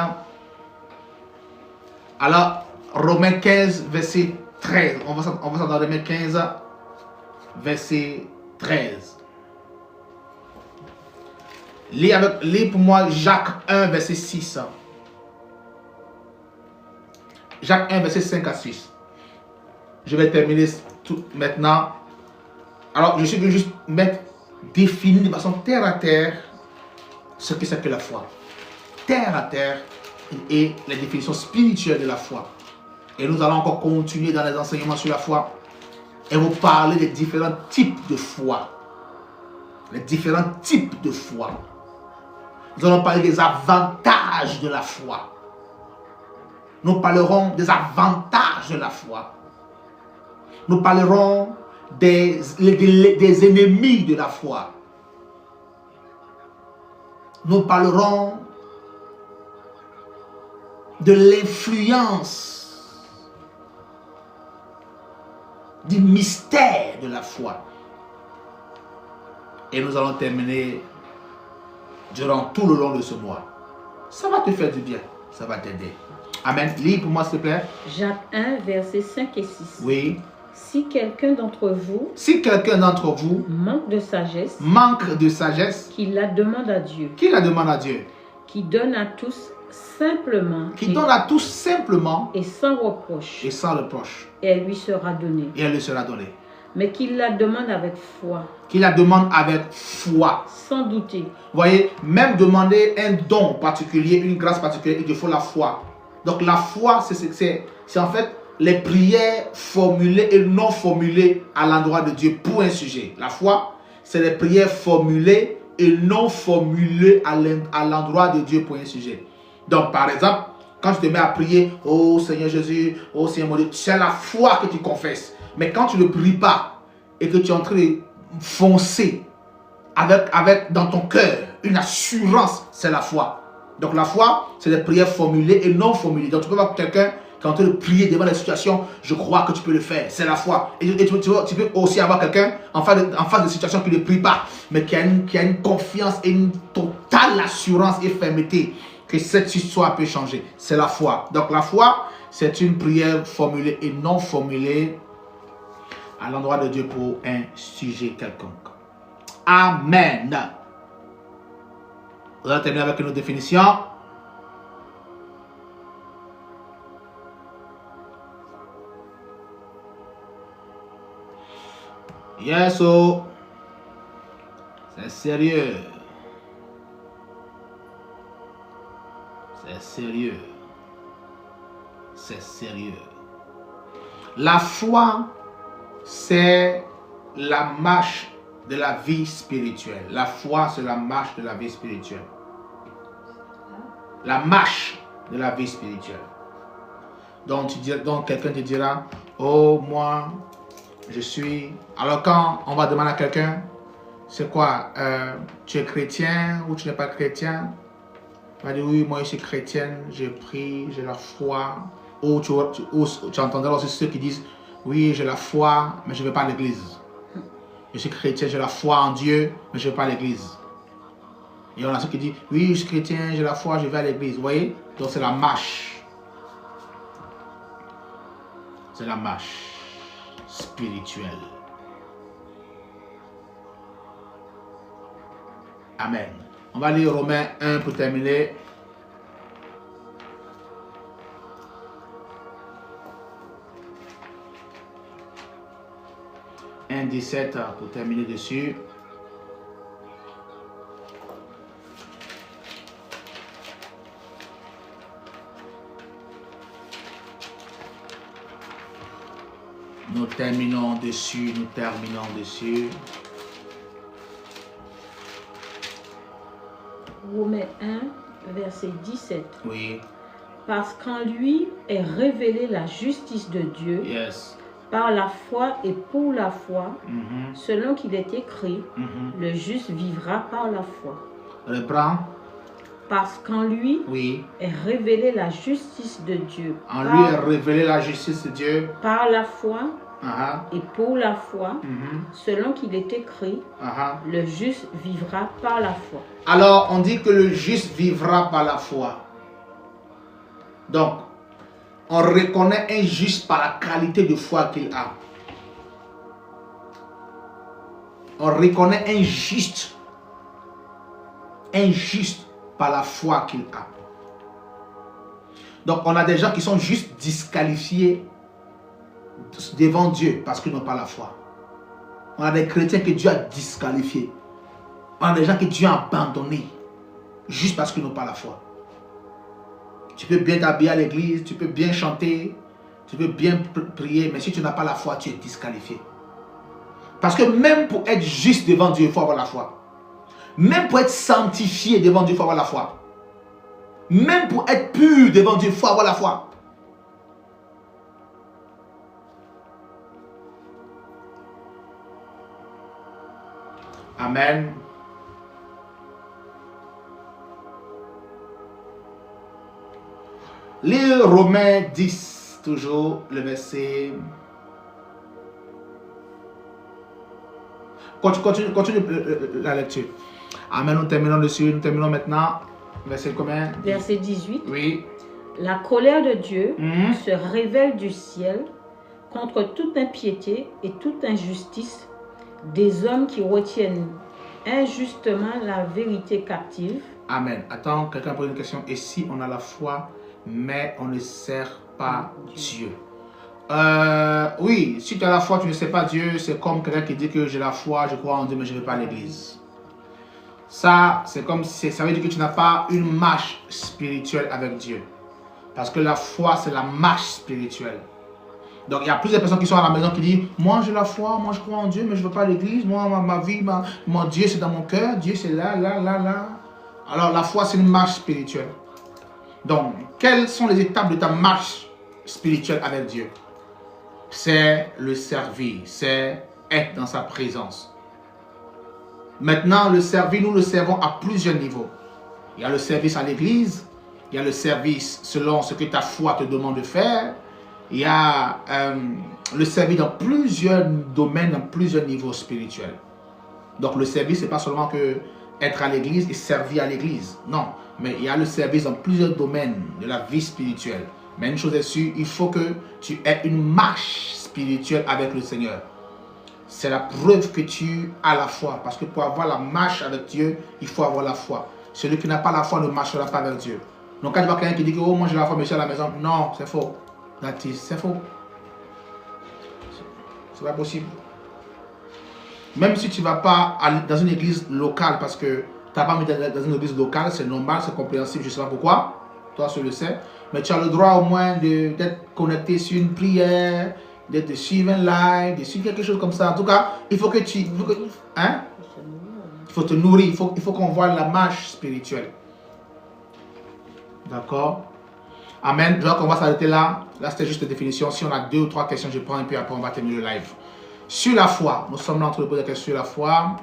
Alors, Romains 15, verset 13. On va s'en dans Romains 15, verset 13. Lis pour moi Jacques 1, verset 6. Jacques 1, verset 5 à 6. Je vais terminer tout maintenant. Alors, je suis venu juste définir de façon terre à terre ce que c'est que la foi. Terre à terre et les définitions spirituelles de la foi. Et nous allons encore continuer dans les enseignements sur la foi et vous parler des différents types de foi. Les différents types de foi. Nous allons parler des avantages de la foi. Nous parlerons des avantages de la foi. Nous parlerons des ennemis de la foi. Nous parlerons de l'influence, du mystère de la foi. Et nous allons terminer durant tout le long de ce mois. Ça va te faire du bien. Ça va t'aider. Amen. Lis pour moi, s'il te plaît. Jacques 1, versets 5 et 6. Oui. Si quelqu'un d'entre vous manque de sagesse, qu'il la demande à Dieu. Qui donne à tous simplement. Et sans reproche. Et elle lui sera donnée. Mais qu'il la demande avec foi. Sans douter. Vous voyez, même demander un don particulier, une grâce particulière, il te faut la foi. Donc la foi, c'est en fait les prières formulées et non formulées à l'endroit de Dieu pour un sujet. La foi, c'est les prières formulées et non formulées à l'endroit de Dieu pour un sujet. Donc par exemple, quand tu te mets à prier, oh Seigneur Jésus, oh Seigneur mon Dieu, c'est la foi que tu confesses. Mais quand tu ne pries pas et que tu es en train de foncer avec dans ton cœur une assurance, c'est la foi. Donc la foi, c'est des prières formulées et non formulées. Donc tu peux voir quelqu'un qui est en train de prier devant la situation, je crois que tu peux le faire, c'est la foi. Et tu peux aussi avoir quelqu'un en face de situation qui ne prie pas, mais qui a une confiance et une totale assurance et fermeté que cette histoire peut changer. C'est la foi. Donc la foi, c'est une prière formulée et non formulée à l'endroit de Dieu pour un sujet quelconque. Amen. On va terminer avec une définition. Yes, oh. C'est sérieux. C'est sérieux. C'est sérieux. La foi, c'est la marche de la vie spirituelle. La foi, c'est la marche de la vie spirituelle. La marche de la vie spirituelle. Donc quelqu'un te dira, oh moi, je suis... Alors quand on va demander à quelqu'un, c'est quoi, tu es chrétien ou tu n'es pas chrétien? On va dire, oui, moi je suis chrétienne, je prie, j'ai la foi. Ou tu entendras aussi ceux qui disent, oui, j'ai la foi, mais je ne vais pas à l'église. Je suis chrétien, j'ai la foi en Dieu, mais je ne vais pas à l'église. Et on a ceux qui disent, oui, je suis chrétien, j'ai la foi, je vais à l'église. Vous voyez? Donc c'est la marche. C'est la marche spirituelle. Amen. On va lire Romains 1 pour terminer. « 1,17 pour terminer dessus. « terminons dessus. Romains 1, verset 17. Oui. Parce qu'en lui est révélée la justice de Dieu. Yes. Par la foi et pour la foi, selon qu'il est écrit, le juste vivra par la foi. Reprends. Parce qu'en lui est révélée la justice de Dieu. En lui est révélée la justice de Dieu. Par la foi et pour la foi, selon qu'il est écrit, le juste vivra par la foi. Alors, on dit que le juste vivra par la foi. Donc, on reconnaît un juste par la qualité de foi qu'il a. On reconnaît un juste par la foi qu'il a. Donc, on a des gens qui sont juste disqualifiés devant Dieu parce qu'ils n'ont pas la foi. On a des chrétiens que Dieu a disqualifiés. On a des gens que Dieu a abandonnés juste parce qu'ils n'ont pas la foi. Tu peux bien t'habiller à l'église, tu peux bien chanter, tu peux bien prier, mais si tu n'as pas la foi, tu es disqualifié. Parce que même pour être juste devant Dieu, il faut avoir la foi. Même pour être sanctifié devant Dieu, il faut avoir la foi. Même pour être pur devant Dieu, il faut avoir la foi. Amen. Lire Romains 10, toujours le verset. Continue la lecture. Amen, nous terminons dessus, nous terminons maintenant. Verset combien? Verset 18. Oui. La colère de Dieu se révèle du ciel contre toute impiété et toute injustice des hommes qui retiennent injustement la vérité captive. Amen. Attends, quelqu'un pose une question. Et si on a la foi, mais on ne sert pas Dieu? Oui, si tu as la foi, tu ne sais pas Dieu, c'est comme quelqu'un qui dit que j'ai la foi, je crois en Dieu, mais je ne vais pas à l'église. Ça, c'est comme si ça veut dire que tu n'as pas une marche spirituelle avec Dieu. Parce que la foi, c'est la marche spirituelle. Donc, il y a plusieurs personnes qui sont à la maison qui disent, moi j'ai la foi, moi je crois en Dieu, mais je ne veux pas à l'église. Moi, ma vie, mon Dieu, c'est dans mon cœur. Dieu, c'est là. Alors, la foi, c'est une marche spirituelle. Donc, quelles sont les étapes de ta marche spirituelle avec Dieu? C'est le servir, c'est être dans sa présence. Maintenant, le servir, nous le servons à plusieurs niveaux. Il y a le service à l'église, il y a le service selon ce que ta foi te demande de faire. Il y a le service dans plusieurs domaines, dans plusieurs niveaux spirituels. Donc le service, ce n'est pas seulement que être à l'église et servir à l'église. Non, mais il y a le service dans plusieurs domaines de la vie spirituelle. Mais une chose est sûre, il faut que tu aies une marche spirituelle avec le Seigneur. C'est la preuve que tu as la foi. Parce que pour avoir la marche avec Dieu, il faut avoir la foi. Celui qui n'a pas la foi ne marchera pas avec Dieu. Donc quand tu vois quelqu'un qui dit que oh, moi j'ai la foi, mais je suis à la maison, non, c'est faux. C'est faux. C'est pas possible. Même si tu ne vas pas dans une église locale, parce que tu n'as pas mis dans une église locale, c'est normal, c'est compréhensible, je ne sais pas pourquoi. Toi, tu le sais. Mais tu as le droit au moins d'être connecté sur une prière, d'être suivre un live, de suivre quelque chose comme ça. En tout cas, il faut que tu... Il faut te nourrir. Il faut qu'on voit la marche spirituelle. D'accord? Amen. Je crois qu'on va s'arrêter là. Là, c'était juste une définition. Si on a 2 ou 3 questions, je prends et puis après, on va terminer le live. Sur la foi. Nous sommes là en train de poser des questions sur la foi.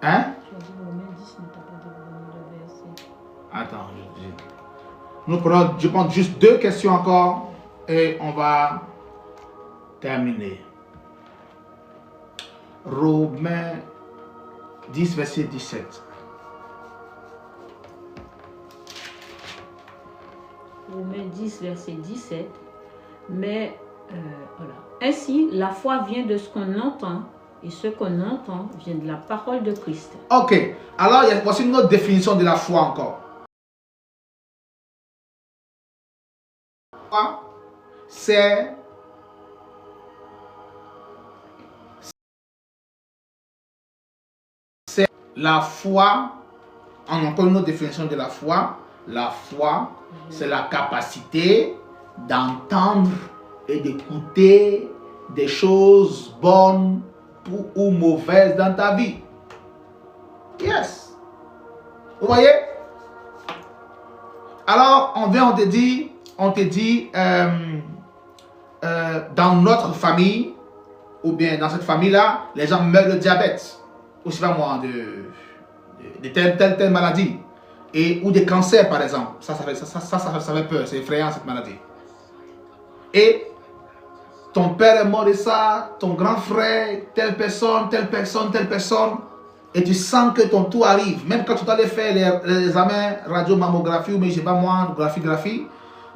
Hein? Attends, je prends juste 2 questions encore et on va terminer. Romains 10, verset 17. Romains 10, verset 17. Mais, voilà. Ainsi, la foi vient de ce qu'on entend, et ce qu'on entend vient de la parole de Christ. Ok. Alors, voici une autre définition de la foi encore. C'est la foi, en encore une autre définition de la foi, La foi, c'est la capacité d'entendre et d'écouter des choses bonnes ou mauvaises dans ta vie. Yes. Vous voyez? Alors, on te dit, dans notre famille, ou bien dans cette famille-là, les gens meurent de diabète, ou je sais pas moi, de telle maladie, ou des cancers par exemple. Ça fait peur, c'est effrayant cette maladie. Et ton père est mort de ça, ton grand frère, telle personne, et tu sens que ton tour arrive. Même quand tu dois aller faire les examens radio-mammographie, ou mais je sais pas moi, graphie,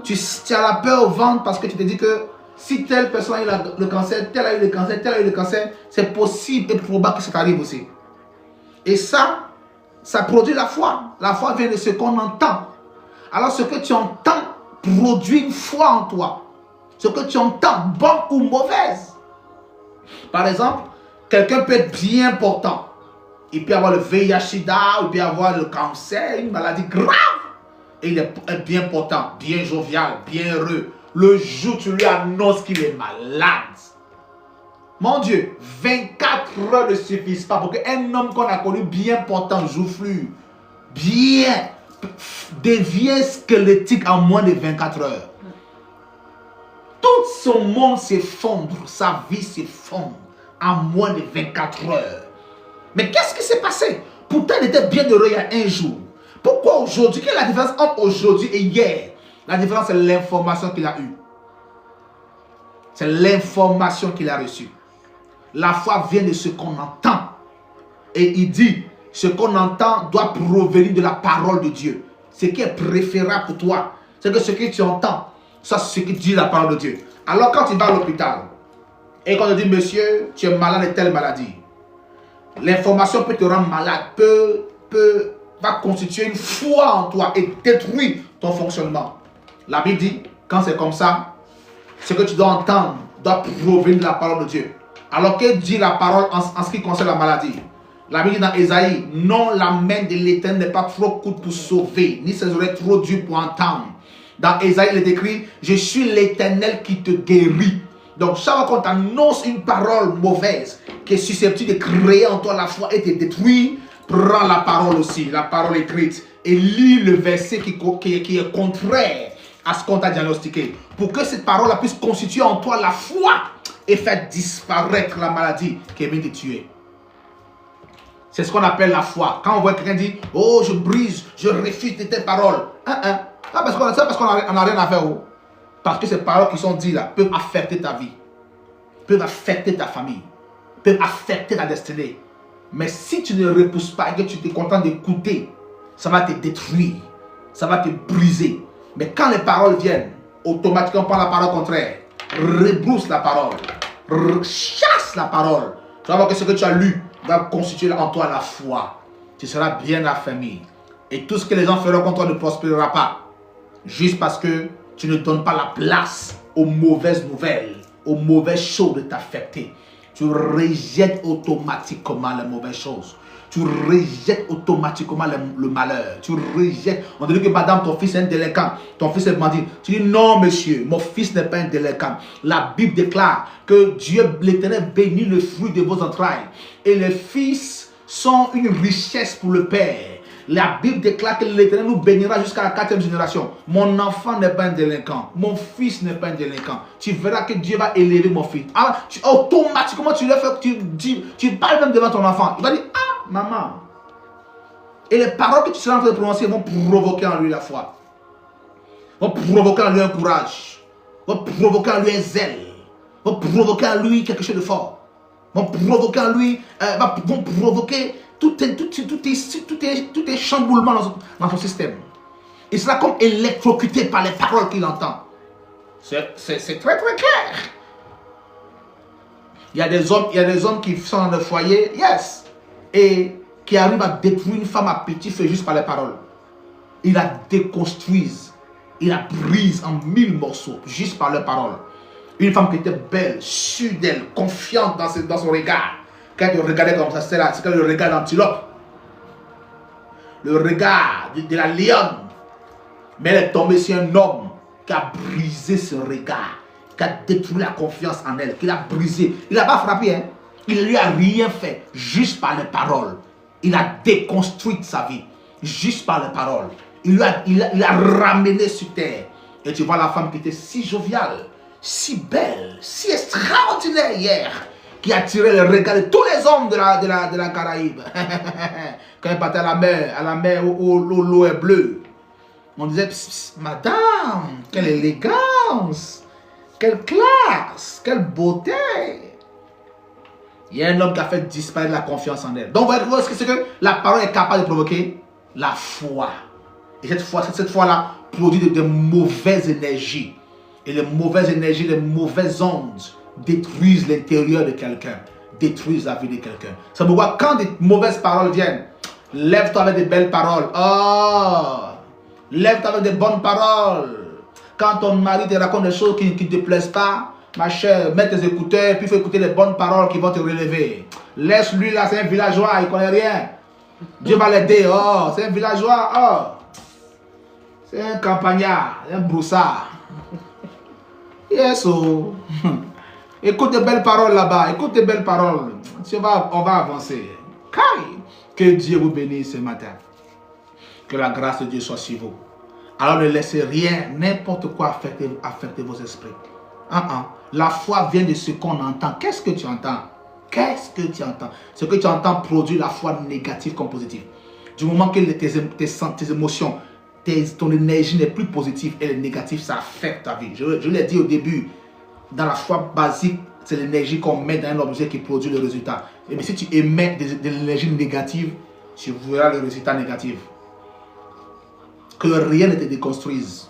tu as la peur au ventre parce que tu te dis que si telle personne a eu le cancer, tel a eu le cancer, tel a eu le cancer, c'est possible et probable que ça t'arrive aussi. Et ça produit la foi. La foi vient de ce qu'on entend. Alors ce que tu entends produit une foi en toi. Ce que tu entends, bon ou mauvaise. Par exemple, quelqu'un peut être bien portant. Il peut avoir le VIH-Sida, il peut avoir le cancer, une maladie grave. Et il est bien portant, bien jovial, bien heureux. Le jour où tu lui annonces qu'il est malade. Mon Dieu, 24 heures ne suffisent pas pour qu'un homme qu'on a connu bien portant, joufflu, bien, devient squelettique en moins de 24 heures. Tout son monde s'effondre, sa vie s'effondre en moins de 24 heures. Mais qu'est-ce qui s'est passé? Pourtant, il était bien heureux il y a un jour. Pourquoi aujourd'hui? Quelle est la différence entre aujourd'hui et hier? La différence, c'est l'information qu'il a eue. C'est l'information qu'il a reçue. La foi vient de ce qu'on entend. Et il dit, ce qu'on entend doit provenir de la parole de Dieu. Ce qui est préférable pour toi, c'est que ce que tu entends, ça c'est ce que dit la parole de Dieu. Alors quand tu vas à l'hôpital, et qu'on te dit, monsieur, tu es malade de telle maladie, l'information peut te rendre malade, va constituer une foi en toi et détruire ton fonctionnement. La Bible dit, quand c'est comme ça, ce que tu dois entendre doit provenir de la parole de Dieu. Alors que dit la parole en ce qui concerne la maladie? La Bible dit dans Ésaïe, non, la main de l'Éternel n'est pas trop courte pour sauver, ni ses oreilles trop dures pour entendre. Dans Ésaïe, il est écrit, je suis l'Éternel qui te guérit. Donc chaque fois qu'on t'annonce une parole mauvaise qui est susceptible de créer en toi la foi et te détruire, prends la parole aussi, la parole écrite, et lis le verset qui est contraire à ce qu'on t'a diagnostiqué, pour que cette parole puisse constituer en toi la foi et faire disparaître la maladie qui est venue te tuer. C'est ce qu'on appelle la foi. Quand on voit quelqu'un dire, oh, je brise, je refuse de tes paroles. Parce qu'on n'a rien à faire. Parce que ces paroles qui sont dites là peuvent affecter ta vie, peuvent affecter ta famille, peuvent affecter ta destinée. Mais si tu ne repousses pas et que tu te contentes d'écouter, ça va te détruire, ça va te briser. Mais quand les paroles viennent, automatiquement prends la parole contraire, rebrousse la parole, chasse la parole. Tu vas voir que ce que tu as lu va constituer en toi la foi. Tu seras bien affermi. Et tout ce que les gens feront contre toi ne prospérera pas. Juste parce que tu ne donnes pas la place aux mauvaises nouvelles, aux mauvaises choses de t'affecter. Tu rejettes automatiquement les mauvaises choses. Tu rejettes automatiquement le malheur. Tu rejettes. On te dit que madame, ton fils est un délinquant. Ton fils est bandit. Tu dis non, monsieur, mon fils n'est pas un délinquant. La Bible déclare que Dieu, l'Éternel, bénit le fruit de vos entrailles. Et les fils sont une richesse pour le Père. La Bible déclare que l'Éternel nous bénira jusqu'à la 4e génération. Mon enfant n'est pas un délinquant. Mon fils n'est pas un délinquant. Tu verras que Dieu va élever mon fils. Alors, automatiquement, tu parles même devant ton enfant. Il va dire, ah, maman. Et les paroles que tu seras en train de prononcer vont provoquer en lui la foi. Vont provoquer en lui un courage. Vont provoquer en lui un zèle. Vont provoquer en lui quelque chose de fort. Vont provoquer en lui, vont provoquer tout est chamboulement dans son système. Il sera comme électrocuté par les paroles qu'il entend. C'est très très clair. Il y a des hommes qui sont dans le foyer, yes, et qui arrivent à détruire une femme à petit feu juste par les paroles. Ils la déconstruisent, ils la brisent en 1000 morceaux juste par leurs paroles. Une femme qui était belle, sûre d'elle, confiante dans son regard. Quand elle regardait comme ça, c'est le regard d'antilope. Le regard de la lionne. Mais elle est tombée sur un homme qui a brisé ce regard, qui a détruit la confiance en elle, qui l'a brisé. Il n'a pas frappé, hein? Il ne lui a rien fait, juste par les paroles. Il a déconstruit sa vie, juste par les paroles. Il a ramené sur terre. Et tu vois la femme qui était si joviale, si belle, si extraordinaire hier, qui a tiré le regard de tous les hommes de la Caraïbe. Quand elle partait à la mer où l'eau est bleue, on disait, pss, pss, madame, quelle élégance, quelle classe, quelle beauté. Il y a un homme qui a fait disparaître la confiance en elle. Donc, vous voyez ce que la parole est capable de provoquer? La foi. Et cette foi-là produit de mauvaises énergies. Et les mauvaises énergies, les mauvaises ondes détruisent l'intérieur de quelqu'un, détruisent la vie de quelqu'un. C'est pourquoi quand des mauvaises paroles viennent, lève-toi avec des belles paroles. Oh, lève-toi avec des bonnes paroles. Quand ton mari te raconte des choses qui ne te plaisent pas, ma chère, mets tes écouteurs, puis il faut écouter les bonnes paroles qui vont te relever. Laisse-lui là, c'est un villageois, il ne connaît rien. Dieu va l'aider. Oh, c'est un villageois. Oh, c'est un campagnard, un broussard. Yes, oh. Écoute de belles paroles là-bas. Écoute de belles paroles. On va avancer. Que Dieu vous bénisse ce matin. Que la grâce de Dieu soit sur vous. Alors ne laissez rien, n'importe quoi affecter vos esprits. La foi vient de ce qu'on entend. Qu'est-ce que tu entends? Qu'est-ce que tu entends? Ce que tu entends produit la foi négative comme positive. Du moment que tes émotions, ton énergie n'est plus positive et négative, ça affecte ta vie. Je l'ai dit au début, dans la foi basique, c'est l'énergie qu'on met dans un objet qui produit le résultat. Et mais si tu émets de l'énergie négative, tu verras le résultat négatif. Que rien ne te déconstruise.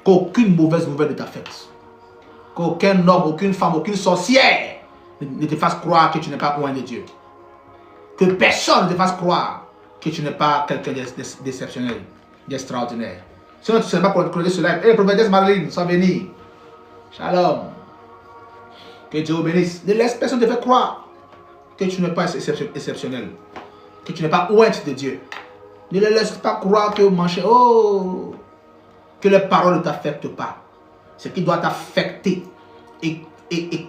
Qu'aucune mauvaise nouvelle ne t'affecte. Qu'aucun homme, aucune femme, aucune sorcière ne te fasse croire que tu n'es pas loin de Dieu. Que personne ne te fasse croire que tu n'es pas quelqu'un d'exceptionnel, d'extraordinaire. Sinon, tu ne sais pas pour connaître cela. Hé, prophétesse Marilyn, sois bénie. Shalom. Que Dieu vous bénisse. Ne laisse personne te faire croire que tu n'es pas exceptionnel. Que tu n'es pas loin de Dieu. Ne les laisse pas croire que que les paroles ne t'affectent pas. Ce qui doit t'affecter et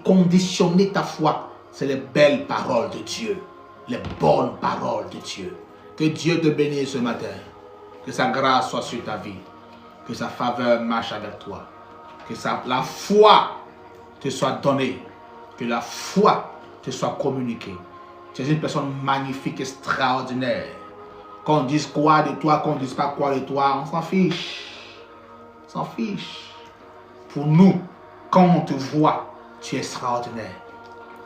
conditionner ta foi, c'est les belles paroles de Dieu. Les bonnes paroles de Dieu. Que Dieu te bénisse ce matin. Que sa grâce soit sur ta vie. Que sa faveur marche avec toi. Que la foi te soit donnée. Que la foi te soit communiquée. Tu es une personne magnifique, extraordinaire. Qu'on dise quoi de toi, qu'on ne dise pas quoi de toi, on s'en fiche. On s'en fiche. Pour nous, quand on te voit, tu es extraordinaire.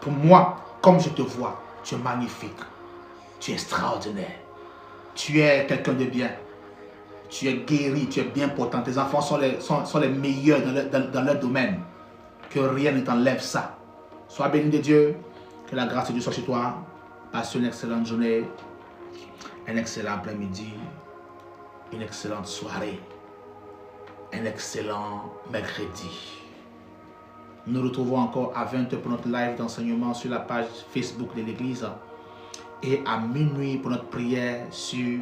Pour moi, comme je te vois, tu es magnifique. Tu es extraordinaire. Tu es quelqu'un de bien. Tu es guéri, tu es bien portant. Tes enfants sont les meilleurs dans leur domaine. Que rien ne t'enlève ça. Sois béni de Dieu. Que la grâce de Dieu soit chez toi. Passe une excellente journée. Un excellent après-midi. Une excellente soirée. Un excellent mercredi. Nous nous retrouvons encore à 20h pour notre live d'enseignement sur la page Facebook de l'église. Et à minuit pour notre prière sur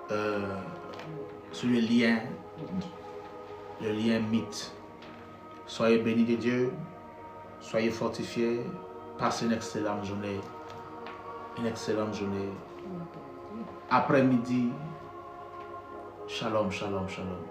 le lien Meet. Soyez bénis de Dieu. Soyez fortifiés. Passez une excellente journée. Une excellente journée. Après-midi. Shalom, shalom, shalom.